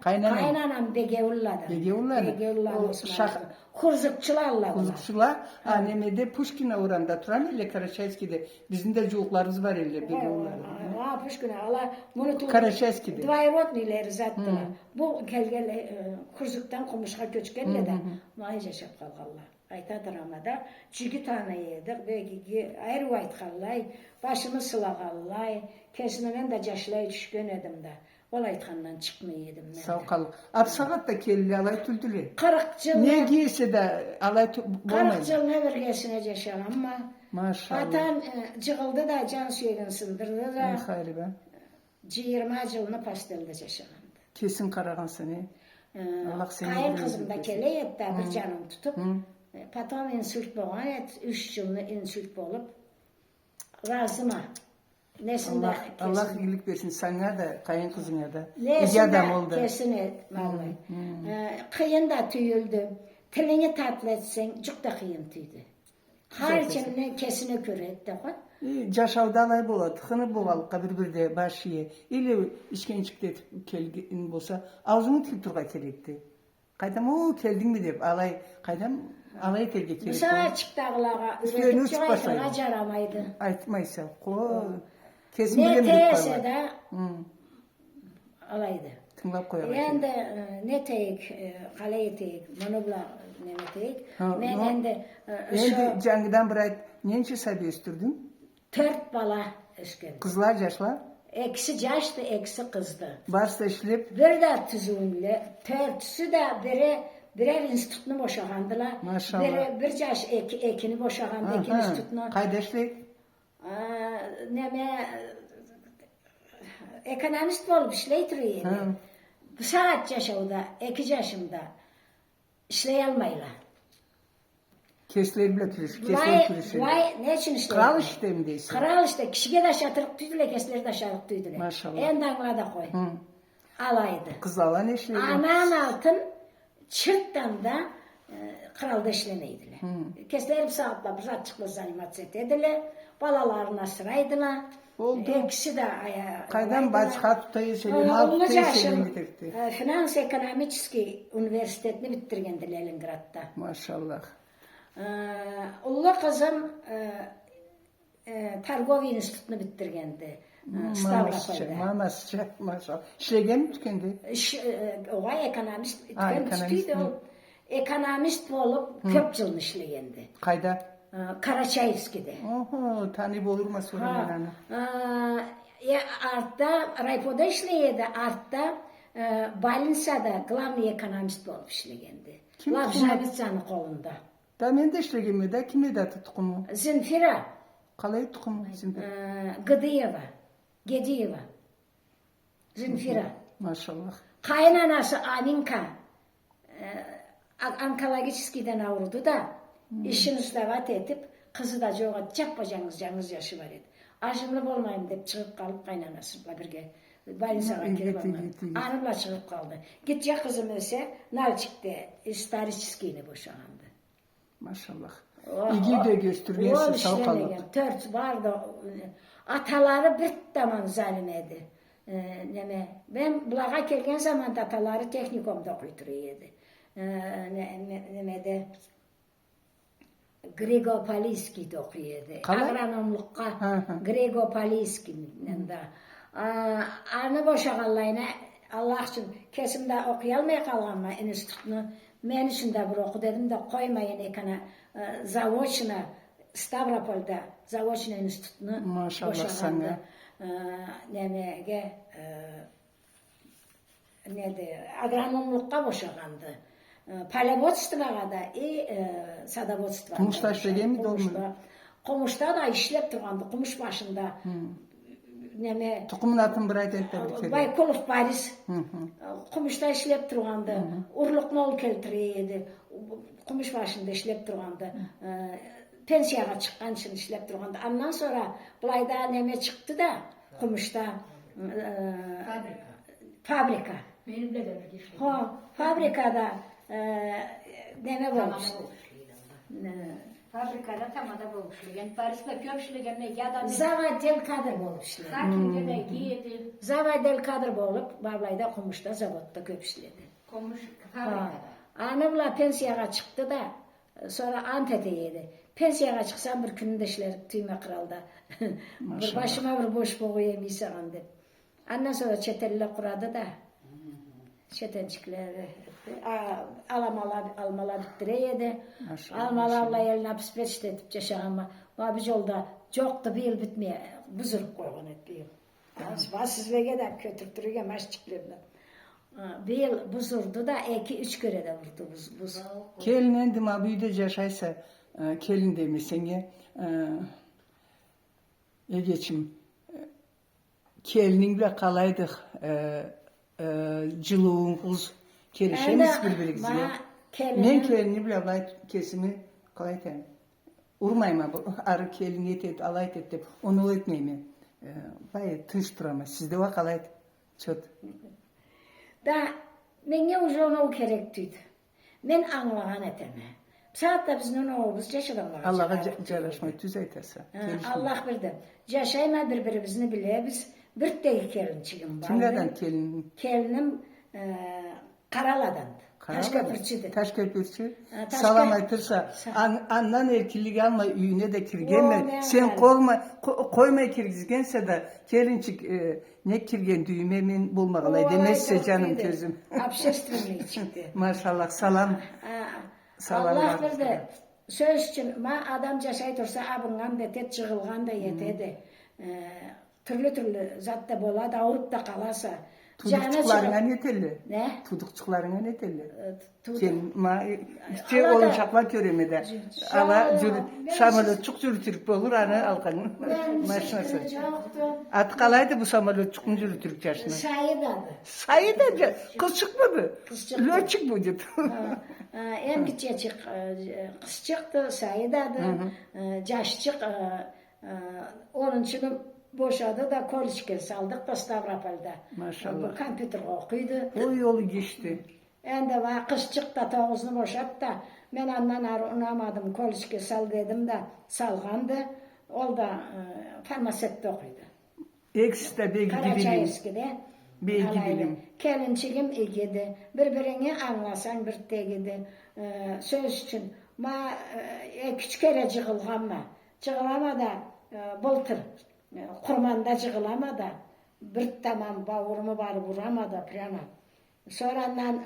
Kaynanam Begeulla'dan. Begeulla'dan. Kurzukçularla. Kurzukçular. Annemde Pushkin'e oranda turan elle Karaşayski'de. Bizim de çocuklarımız var elle Begeulla'da. Pushkin'e Allah bunu Karaşayski'de. Dvayrotnileri zattılar. Bu kelgele Kurzuk'tan komuşka köçkenle de mahice şapkalgallar. Aytadır ama da çünkü tane yedik. Belki ayrı vayt kallay, başımı sılagallay, kesinlikle de caşlay düşkün edim de. Olaytkandan çıkmayıydım ben de. Savkalık. Apsagat da kelli alay tüldülü. 40 yıl. Ne giyse de alay bolmaydı. 40 yıl ne vergesine yaşam ama. Maşallah. Vatan cıgıldı da can suyunu sındırdı da. Hayır be. 20 yılını pastelde yaşandı. Kesin karagan seni. Allah seni kayın kızım da kele yetti bir canım tutup. Patam insült boğan et. 3 yılını insült bolup. Razıma. Nesinde Allah iyilik versin sana da kayın kızına da. Nesinde kesin et. Kıyın da tüyüldü. Tilini tatlı etsen çok da kıyın tüydü. Harcını kesine köre etti. Caşavda alay bolat, hını boğalıkka bir-birde başıya. İle işkençikte etip kelgin bolsa, ağzını til turga kerekti. Kaydam o keldin mi deyip alay, kaydam alay telge kerekti. Mesela çıktağılağa üretip çıkaytına caramaydı. Aytmaysa, kesin bilemedik parlar. Ne teyse de alaydı. Tınlap koyalım. Yani de ne teyik, kaleye teyik, monobla ne teyik. Ben de cangıdan bırak, nençe sabi östürdün? 4 bala ösken. Kızlar yaşlar? Eksi yaştı, eksi kızdı. Varsa işlep? Bir de tüzüğünle, 4'sü de birer institutunu boşagandılar. Maşallah. Bir yaş ekini boşagandı, iki institutunu. Kaydeşlik? Neme ekonomist olup işleytiriyor. Bu saat yaşavda, 2 yaşımda işleyelmayla. Kesler bile türüşü, Vay, ne için işleyelmayla? Kral işte mi deysin? Kral işte, kişiye de şatırık tüydüle, kesleri de şatırık tüydüle. Maşallah. Endamına da koy. Alaydı. Kızlarla ne işleydi? Anan altın, çırttan da kralda işlemeydiler. Kesleri bir saatla, bir saat çıkmaz zanimat ediler. Balalarına sıraydılar. Oldu. İkisi de ayağa. Kaydan başka tutayı selim, mal tutayı selim bitirdi. Finans Ekonomiçki Üniversitesini bitirgendi Leningrad'da. Maşallah. Ulu kızım Targovi İnstitutunu bitirgendi. Mamasça, maşallah. İşlegen mi tükendi? Oğa ekonomist tükendi. Ekonomist olup köp yılını işlegendi. Kayda? Karaçayevski'de. Oho, tanıyıp olur mu sonra? Artta Raypo'da işleyedi. Artta Balinsada glавный ekonomist bolup işlegendi. Kim Lav tutumu? Javitsanın kolunda. Da men de işlegeme de kime de tukumu? Zinfira Kalay tukumu Zinfira. Gıdıyeva, Gediyeva. Zinfira. Maşallah. Kaynanası Aninka Onkologическийden avrudu da işini ustavat etip kızı da joğa yapacağınız yaşı var edi. Aşımlı olmayayım deyip çıkıp kalıp kaynanasıyla birge Balinsa'ga girip anımla çıkıp kaldı. Gidecek kızım ise Nalçik'te историческийni boşandı. Maşallah. İlgi de göstergensin sağ kalıp. Dört vardı. Ataları bir zaman zalim edi. Ben bulağa kelgen zaman ataları teknikumda okuyturuyordu. Nemede Grego Paliski'de okuyordu. Agronomlukka Grego Paliski'nin de. Anı boşağallayına Allah için kesimde okuyalmaya kalganma enstitütünü. Men için de bir oku dedim de koymayın ekana Zavoçna Stavropol'da Zavoçna enstitütünü boşağandı. Nemege agronomlukka boşağandı. Palevodstvaga da sadavodstva. Kumuşta işlegen mi dolmuyor? Kumuşta da işlep turgandı. Kumuş başında. Tukumun atın bir ayet ettirdi. Baykulov Paris. Kumuşta işlep turgandı. Urluk nol keltiriydi. Kumuş başında işlep turgandı. Pensiyaga çıkkan için işlep turgandı. Ondan sonra bulayda neme çıktı da Kumuşta fabrika. Benimle de öyle işledim. Fabrikada neme olmuş. Fabrikada tamada boğuşlugen. Paris'te köpşülegen ya da Zavadel kadr olmuşlar. sakin de giydi. Zavadel kadr bolup Bablayda Kumuşta zavodda köpüşledi. Komuş fabrikada. Anamla pensiyaga çıktı da sonra Antep'e yedi. Pensiyaga çıksam bir gününde işler tüyme kralda. Bir başıma bir boş boğu yemeysen dep. Ondan sonra çetelle kuradı da çetençikleri almalar bittireydi. Almalarla eline pis işletip yaşağıma. Bir yolda çoktu bir yıl bitmeye. Buzuruk koygun ettiğim. Sizlege de kötürtürüge maşçıklarına. Bir yıl buzurdu da 2-3 kere de vurdu buz. Kelin endim abi de yaşaysa kelin demesin ya. Geçim. Kelinin bile kalaydık. Cılığınız kelişemiz birbirimize. Men kelini bile alay kesimi kalayten. Urmayma bu arı kelin yetet alayt etip onu etmeyme. Bayağı tınç durama. Sizde var kalayt. Çöt. Da menge uzun o gerektiydi. Men anlagan eteme. Saatte bizden oğuz yaşadanlar. Allah'a caraşmayı düzeytese. Allah bildi. Yaşayma birbirimizni bile biz bir de kelinçigim var. Kimlerden kelin? Kelinim Karaladan. Taşköprüçüdü. Taşköprüçü. Salam aytırsa andan erkillik alma üyüne de kirgenme. Sen koyma kirgizgense de kelinçik ne kirgen düğme men bulmagalay demezse canım gözüm. Общественный çıktı. Maşallah salam. Allah bildi. Söz için adam yaşay tursa abıngan betet çığılgan da yetedi. Türlü zatta bola da avrup da kalasa. Tudukçuklarına ne telli? Ne? Tudukçuklarına ne telli? Alada- oyuncaklar köremede. Ama samalotçuk zürtürük olur ana alkanın. Maşinası. At kalaydı bu samalotçukun zürtürük yaşına. Sayı adı. Sayı da kız çıkmadı. Kız çıktı. Löçük bu dedi. En küçük kız çıktı, sayı adı. Yaşçık. Onun için boşadı da kolçike saldık da Stavropol'da. Maşallah. Bu kompüter okuydu. O yolu geçti. Endi va kız çıktı toğuzunu boşattı da men ondan unamadım kolçike sal dedim de salgandı. O da farmasette okuydu. Eksis de belki bilim. Karaçayevski'de. Belki bilim. Kelinçigim igidi. Birbirini anlasan bir tegidi. Söz için. Küçük kere cığılganma. Cığılama da bultur. Kurmanda cığılama da bir tamam bavurumu var vurama da prana. Sonradan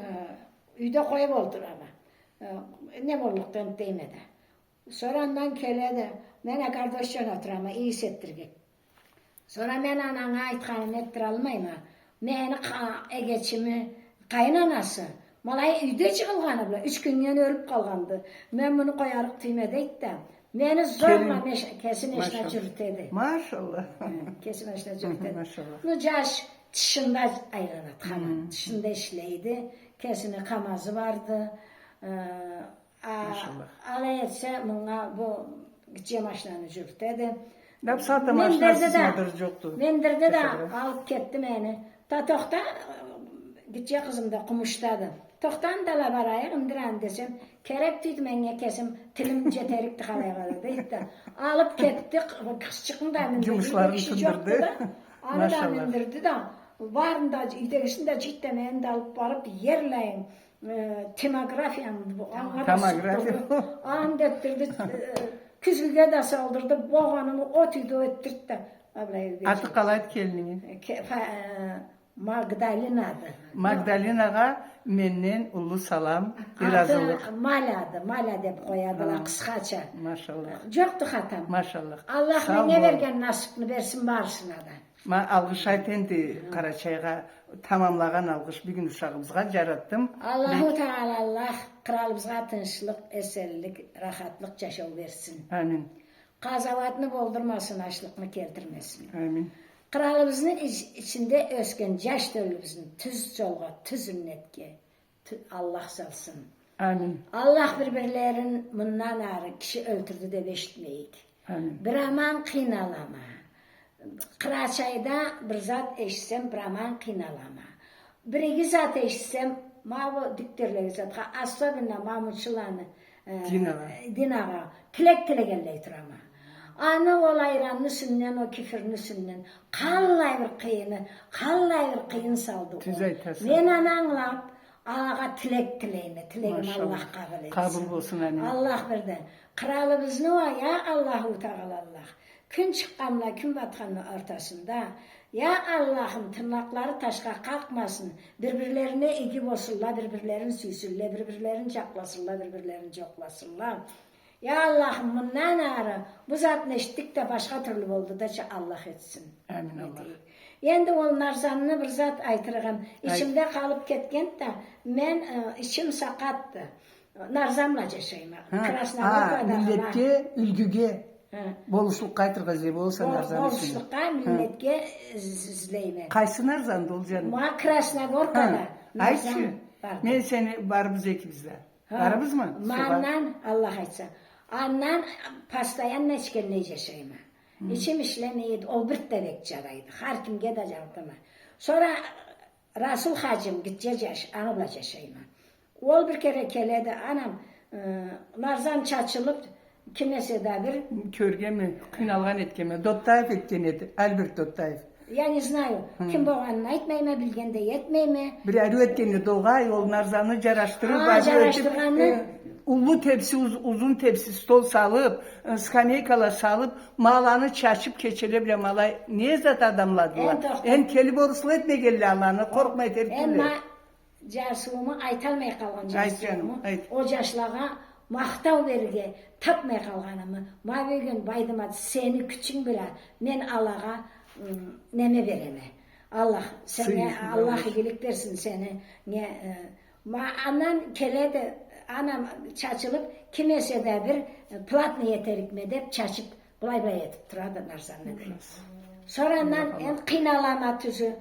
üyde koyup oldur ama. Ne bolluktan değmedi. Sonradan keledi. Mene kardeşten oturama iyi hissettirgek. Sonra men anana aytkanını ettir almayma. meni egeçimi kaynanası. Malay uyda çıkılganı bula. 3 günden ölüp kalgandı. Men bunu koyarıp tüymedeydi de. Meni zorla kesin eşine Maşallah. cürtedi. Maşallah. Kesin eşine cürtedi. Maşallah. Bu caş dışında ayrıladı. Kaman. Dışında işleydi. Kesine kamazı vardı. Alay etse buna bu gideceği maşlarını cürtedi. Ne saatte maşlar sızmadırız yoktu. Mendirde de alıp kettim beni. Ta tohta gideceği kızım da kumuştadı. Tohtan da la baraya indiren desem. Kerek tüydü menge kesim. Tilim ceterikti kalaya kadar deyip de. Alıp kettik. Kızçıkın da mindirdi. Yumuşlarını tındırdı. Anı da mindirdi de. Varın da idegesini de ciddemeyen de alıp varıp yerleyin. Tomografiyan bu. Tomografi. An dettirdi. Küzülge de saldırdı. Boğanımı otuydu ettirdi. Atı kalaydı kelinin. Magdalena'dı. Magdalena'ga menden ulu salam, birazılık. Adı Mala'dı. Mala dep koyadılar kıskaça. Maşallah. Yoktu hatam. Maşallah. Allah ne vergen nasipini versin barışına da. Ma algış aytendi Karaçayga tamamlagan algış bir gün uşağımızga jarattım. Allahu Teala Allah kralımızga tinçlik, esenlik, rahatlık yaşav versin. Amin. Kazavatını boldurmasın, açlıkını keltirmesin. Amin. Kralımızın içinde ösken yaş dölümüzün tüz yolga, tüz ünnetke Allah salsın. Amin. Allah birbirlerin bundan ağrı kişi öldürdü de beşitmeyik. Amin. Bir aman kıynalama. Kıraçayda bir zat eşitsem bir aman kıynalama. Bir iki zat eşitsem mavu diktirle zat. Asla binna mamutçulanı dinağa. Tilek tilegelle itirama. Ana ol ayranını sünnen, o kifirini sünnen. Kallay bir kıyın saldı. Men ananlap, Allah'a tilek tileyine. Tilegim Allah kabul etsin. Kabul olsun anne. Allah birden. Kralımız ne var ya Allahu Teala Allah. Gün çıkanla gün batkanın ortasında. Ya Allah'ım tırnakları taşka kalkmasın. Birbirlerine igi bosullar, birbirlerini süysünler, birbirlerini çaplasınlar, birbirlerini çoklasınlar. Ya Allah'ım bundan ağrı, bu zat neştik de başka türlü oldu da Allah etsin. Amin Allah. Endi ol narzanını bir zat aytırğam. İçimde kalıp ketken de men içim sakattı. Narzamla yaşayma. Milletke, ülgüge. Boluşluk kaytırga zey bolsa narzan için. Boluşlukka milletke izleyme. Kaysı narzan dolu canım? Ma Krasnogorka'da. Ayşe, men seni barımız ekibizde. Barımız mı? Mandan Allah aytsa. Annan pastayan neçkenle yaşayma. İçim işlemeydi. O bir tevek caraydı. Her kim gedacakdı mı? Sonra Rasul Hacım gideceğiz. Anıbla yaşayma. Ol bir kere keledi. Anam narzan çaçılıp kimese de bir körge mi? Kınalgan etkeme. Dottayev etken edi. Albert Dottayev. Yani знаю. Kim boğanını aytmayma bilgen de yetmeyme. Bir arı etkeni doğğa yol narzanı caraştırıp caraştırganı ulu tepsi uzun tepsi stol salıp skaneykalar salıp malanı çaşıp keçele bile malay niye zat adamladılar. En kelip oruslu etme geldi Allah'ını korkma yeter ki. Ama carsuğumu aytalmay kalgan carsuğumu. O caşlağa maqtav verge tapmay kalganımı. Ma bugün baydıma seni küçün bile men Allah'a neme vereme. Allah seni Allah iyilik versin seni. Ne ma anan kelede anam çaçılıp kimese de bir platni yeterikme dep çaçıp bulay etip turadı narzanı. Sonradan en kıynalama tüzü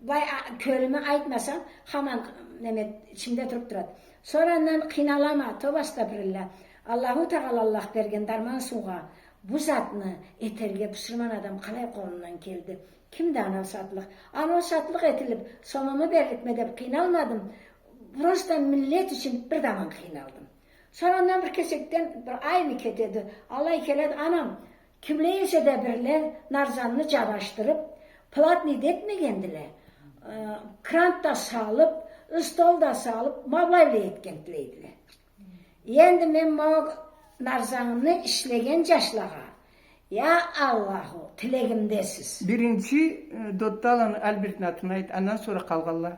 vay kölümü aytmasam haman nemet içimde durup turadı. Sonradan kıynalama tobasta birilla. Allahu Teala Allah bergen darman suğa bu zatını eterge pişirman adam kalay kolundan geldi. Kimdi anam satlık? Anam satlık etilip sonumu berlikme dep kıynalmadım. Burası millet için bir zaman kıynaldım. Sonradan bir kesekten bir ay mı ketedi. Allah ikeledi anam. Kimleyse de birler narzanını cavaştırıp platni detmegendiler. Krant da sağlıp, ıstol da sağlıp, mablayla yetkentiydiler. Yendi men bu narzanını işlegen caşlağa. Ya Allahu tilegimdesiz. Birinci Dottalan Albert Natınayt ondan sonra kalgallar.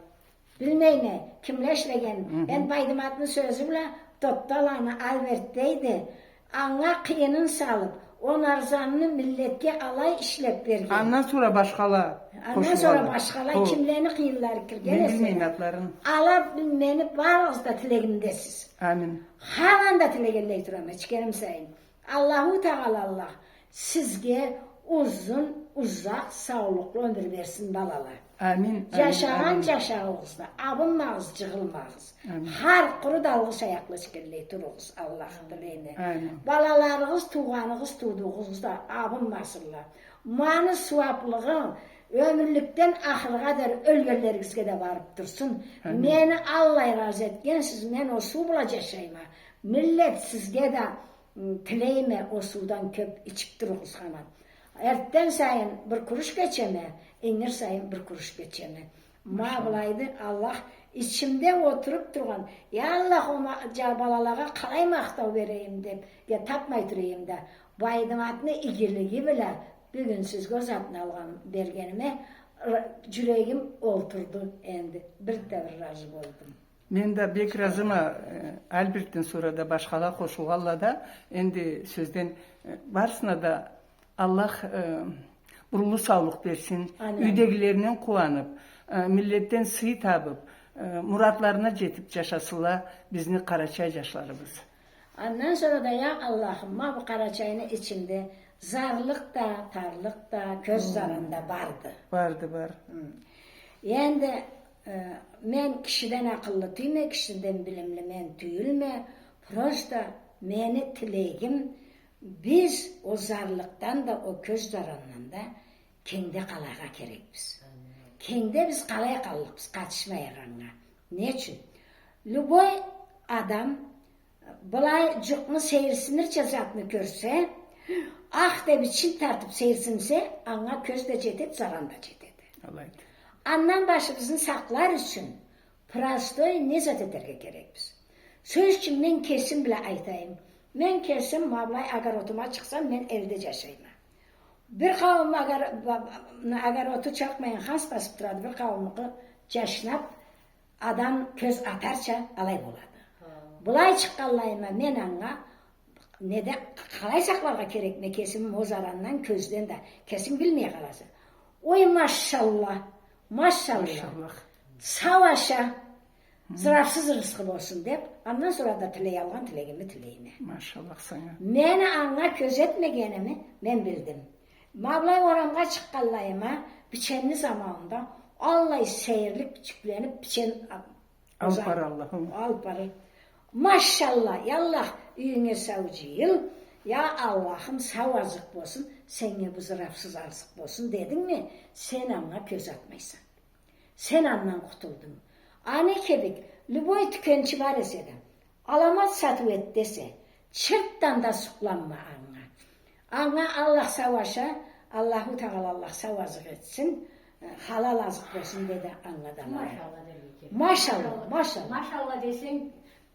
Bilmeyne kimleşlegen. Ben baydımatın sözümle Dottalan'ı Albert'teydi. Anla kıyının salıp Onarzanını milletke alay işlep bergen. Ondan sonra başkalar Ondan sonra başkalar kimlerini kıyırlar kirgen Ben bilmeyin atların. Ala bilmeni barınızda tilegimdesiz. Amin. Havan da tilegenley turam içkerim sayın. Allahu Teala Allah sizge uzun, uzak, sağlıklı ömür versin balalar. Amin. Yaşagan yaşağınızda, abınmağız, cığılmağız. Har kuru dalgıç ayaklı çıkırley turunuz Allah dileyine. Amin. Balalarınız, tuğanınız, tuğduğunuzda abınmasınlar. Manı suaplığın ömürlükten ahırga der ölgönleringizge de varıp dursun. Meni Allah razı etken siz men o su bulacakşayma. Millet sizge de tileyme o sudan köp içip durunuz hemen. Ertten sayın bir kuruş geçeme, inir sayın bir kuruş geçeme. Mağlaydı Allah içimde oturup durgan. Ya Allah o balalara kalay maqtav vereyim dep, ya tapmay durayım da. Baydın atını igirligi bile bugün siz göz atını algan bergenime yüreğim olturdu endi. Bir devir razı oldum. Men de bek razıma Albert'ten sonra da başkalar koşuğalla da endi sözden varsına da Allah burulu sağlık versin. Üdegilerinin kuanıp, milletten sıyı tabıp, muratlarına jetip yaşasılar bizni Karaçay yaşlarımız. Ondan sonra da ya Allah'ım bu Karaçay'ın içinde zarlık da, tarlık da, köz zarında vardı. Var. Yani men kişiden akıllı tüyme, kişiden bilimli men tüyülme. Prosta meni tilegim biz o zarlıktan da o köz zarından da kendi kalağa gerekmiz. Kendi biz kalaya kallık, biz kaçışmayaranga. Ne için? Luboy adam bulay cıkmı seyirsinir cezatını görse, ah de biçim tartıp seyirsinse, ana köz de cedip, zaran da cedip. Allah'ım. Andan başımızın saklar için prastoy nezat ederge gerekmiz. Söz için men kesin bile aytayım. Men kesin mablay agar otuma çıksam men elde yaşayma. Bir kavim agar otu çakmayın has basıp duradı, bir kavimki yaşnap adam köz atarça alay boladı. Bulay çıkallayma men anga ne de kalay saklarga gerekme kesin o zarandan közden de kesin bilmeye kalasın. Oy maşallah. Maşallah. Savaşa zırafsız rızkı olsun deyip ondan sonra da tiley algan tilegimi tileyine. Maşallah sana. Meni anla köz etmegenimi ben bildim. Mavlay oramga çıkallayıma biçenli zamanında Allah seyirlik küçüklenip biçen al para Allah'ım. Al para. Maşallah yallah üyüne savcı yıl. Ya Allah'ım savazık olsun, seni bu zırafsız arzık olsun dedin mi? Sen anla köz atmaysan. Sen andan kutuldun. Ani kebik, lüboy tükençi var ese de, alamat satı et dese, çırttan da sıklanma anla. Anla Allah savaşa, Allahu Teala Allah savazık etsin, halal azık olsun dedi anladan. Maşallah. Maşallah desen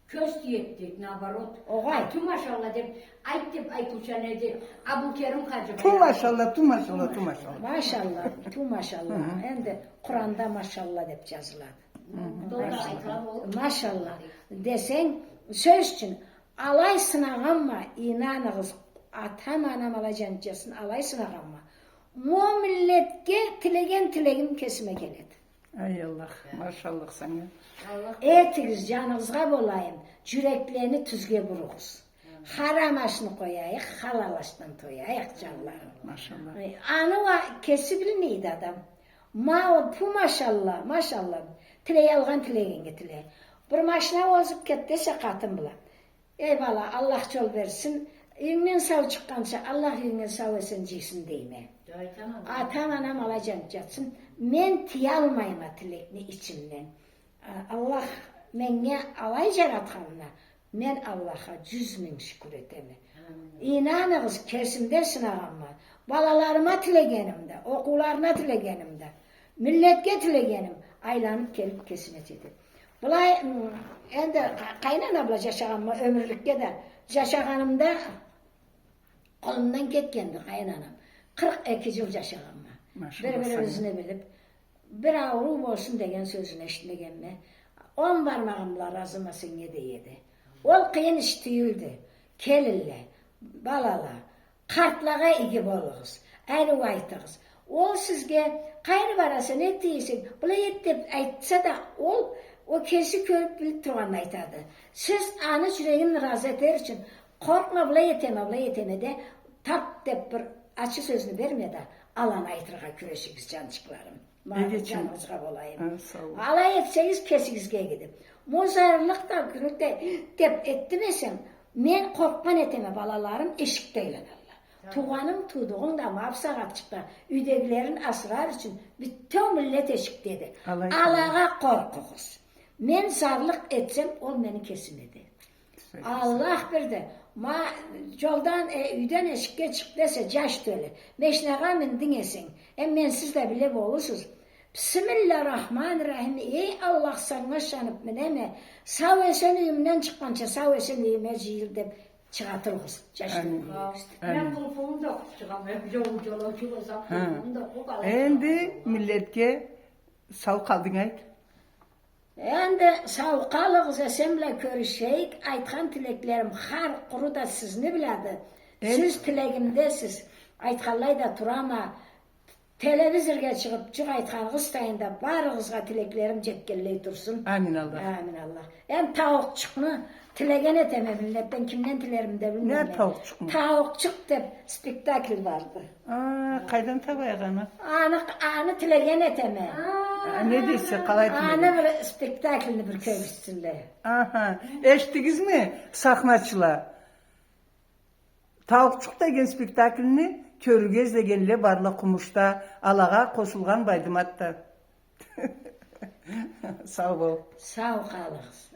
köz diyettik nabarot. Oğay. Tu maşallah de aytıp aytuşan edi. Abu Kerim Hacı. Tu maşallah. Maşallah. Tu maşallah. Hem de Kur'an'da maşallah deyip yazıladı. Maşallah. Desen söz için alay sınağınma inanığız. Atam anam alacancasın alay sınağınma. Mu milletke tilegim kesime geledi. Ay Allah. Maşallah sana. Etigiz canınızga bolayım. Yüreklerini tüzge buruğuz. Haram aşını koyayık, halal aşından toyayık canlarım. Maşallah. Anı kesi bilmeydi adam. Bu maşallah. Tiley algan tilegenge tiley. Bir maşına ozup kettese katın bula. Eyvallah Allah yol versin. Yünden sav çıkkansa Allah yünden sav etsin cihsin deyme. Atam anam alacan catsın. Men tiyalmayma tilekni içimden. Allah menge alay jaratkanına. Men Allah'a 100.000 şükür etemi. İnanınız kesimde sınağım var. Balalarıma tilegenimde, okullarına tilegenimde, milletke tilegenim. Aylanıp gelip kesime çekti. Bulay, ende kaynan abla yaşağanma ömürlükке de yaşağanımda kolumdan ketkendi kaynanam. 42 yıl yaşağanma. Birbirimizni bilip bir avrum olsun degen sözünü eşitmegen mi? 10 parmağımla razımasın yedi. Ol kıyın iş tüyüldü. Kelille, balala, kartlağa igi bolğuz. Äli aytığız. Ol sizge qayny barasa ne deysin? Bula yet dep aytsa da o kesi körüp bilip turgan aytady. Siz anı yüreğin razı eder için korkma bula yeteme de tap dep bir açı sözünü verme de alan aytırga küreşigiz cançıklarım. Canınızga bolayım. Alay etseniz kesigizge gidip. Mozarlık da günükte dep ettimesem men korkman eteme balalarım eşikteylen Allah. Tuğanım tuğduğun da mapsagat çıktı. Üdegilerin asrar için bütün millet eşik dedi. Alağa korkuğuz. Men zarlık etsem ol meni kesimedi. Allah bir de yoldan üyden eşikке çık dese caş töle. Meşnağa mindin esin. Men siz de bile olursunuz. Bismillahirrahmanirrahim. Ey Allah sana şanıp mineme. Sağ esen üyümden çıkmança sağ esen üyüme cihir de çıkartırız. Caş töle. Ben kulpumu da okutacağım. Hep yol olsam kulpumu da okutacağım. Endi milletke sağ kaldın ayt. Endi sağ kalığız esemle körüşeyik. Aytkan tileklerim har kuru da siz ne biladi? Siz tilegimdesiz. Aytkanlay da turama. Televizorga çıkıp çık aytkanıgız tayında barıgızga tileklerim jetkelley dursun. Amin Allah. Amin Allah. Hem tavukçuknu tilegen eteme millet. Ben kimden tilerim de bilmiyorum. Ne tavukçuk mu? Tavukçuk dep spektakl vardı. Kaydan tabayağını. Anı tilegen eteme. Ne deyse kalay tilegen. Anı bir spektaklini bir kömüşsünler. Aha. Eştigiz mi sahnaçılar? Tavukçuk degen spektaklini körügez degenle barla kumuşta alağa koşulgan baydım hatta. Sağ ol. Sağ ol kalığız.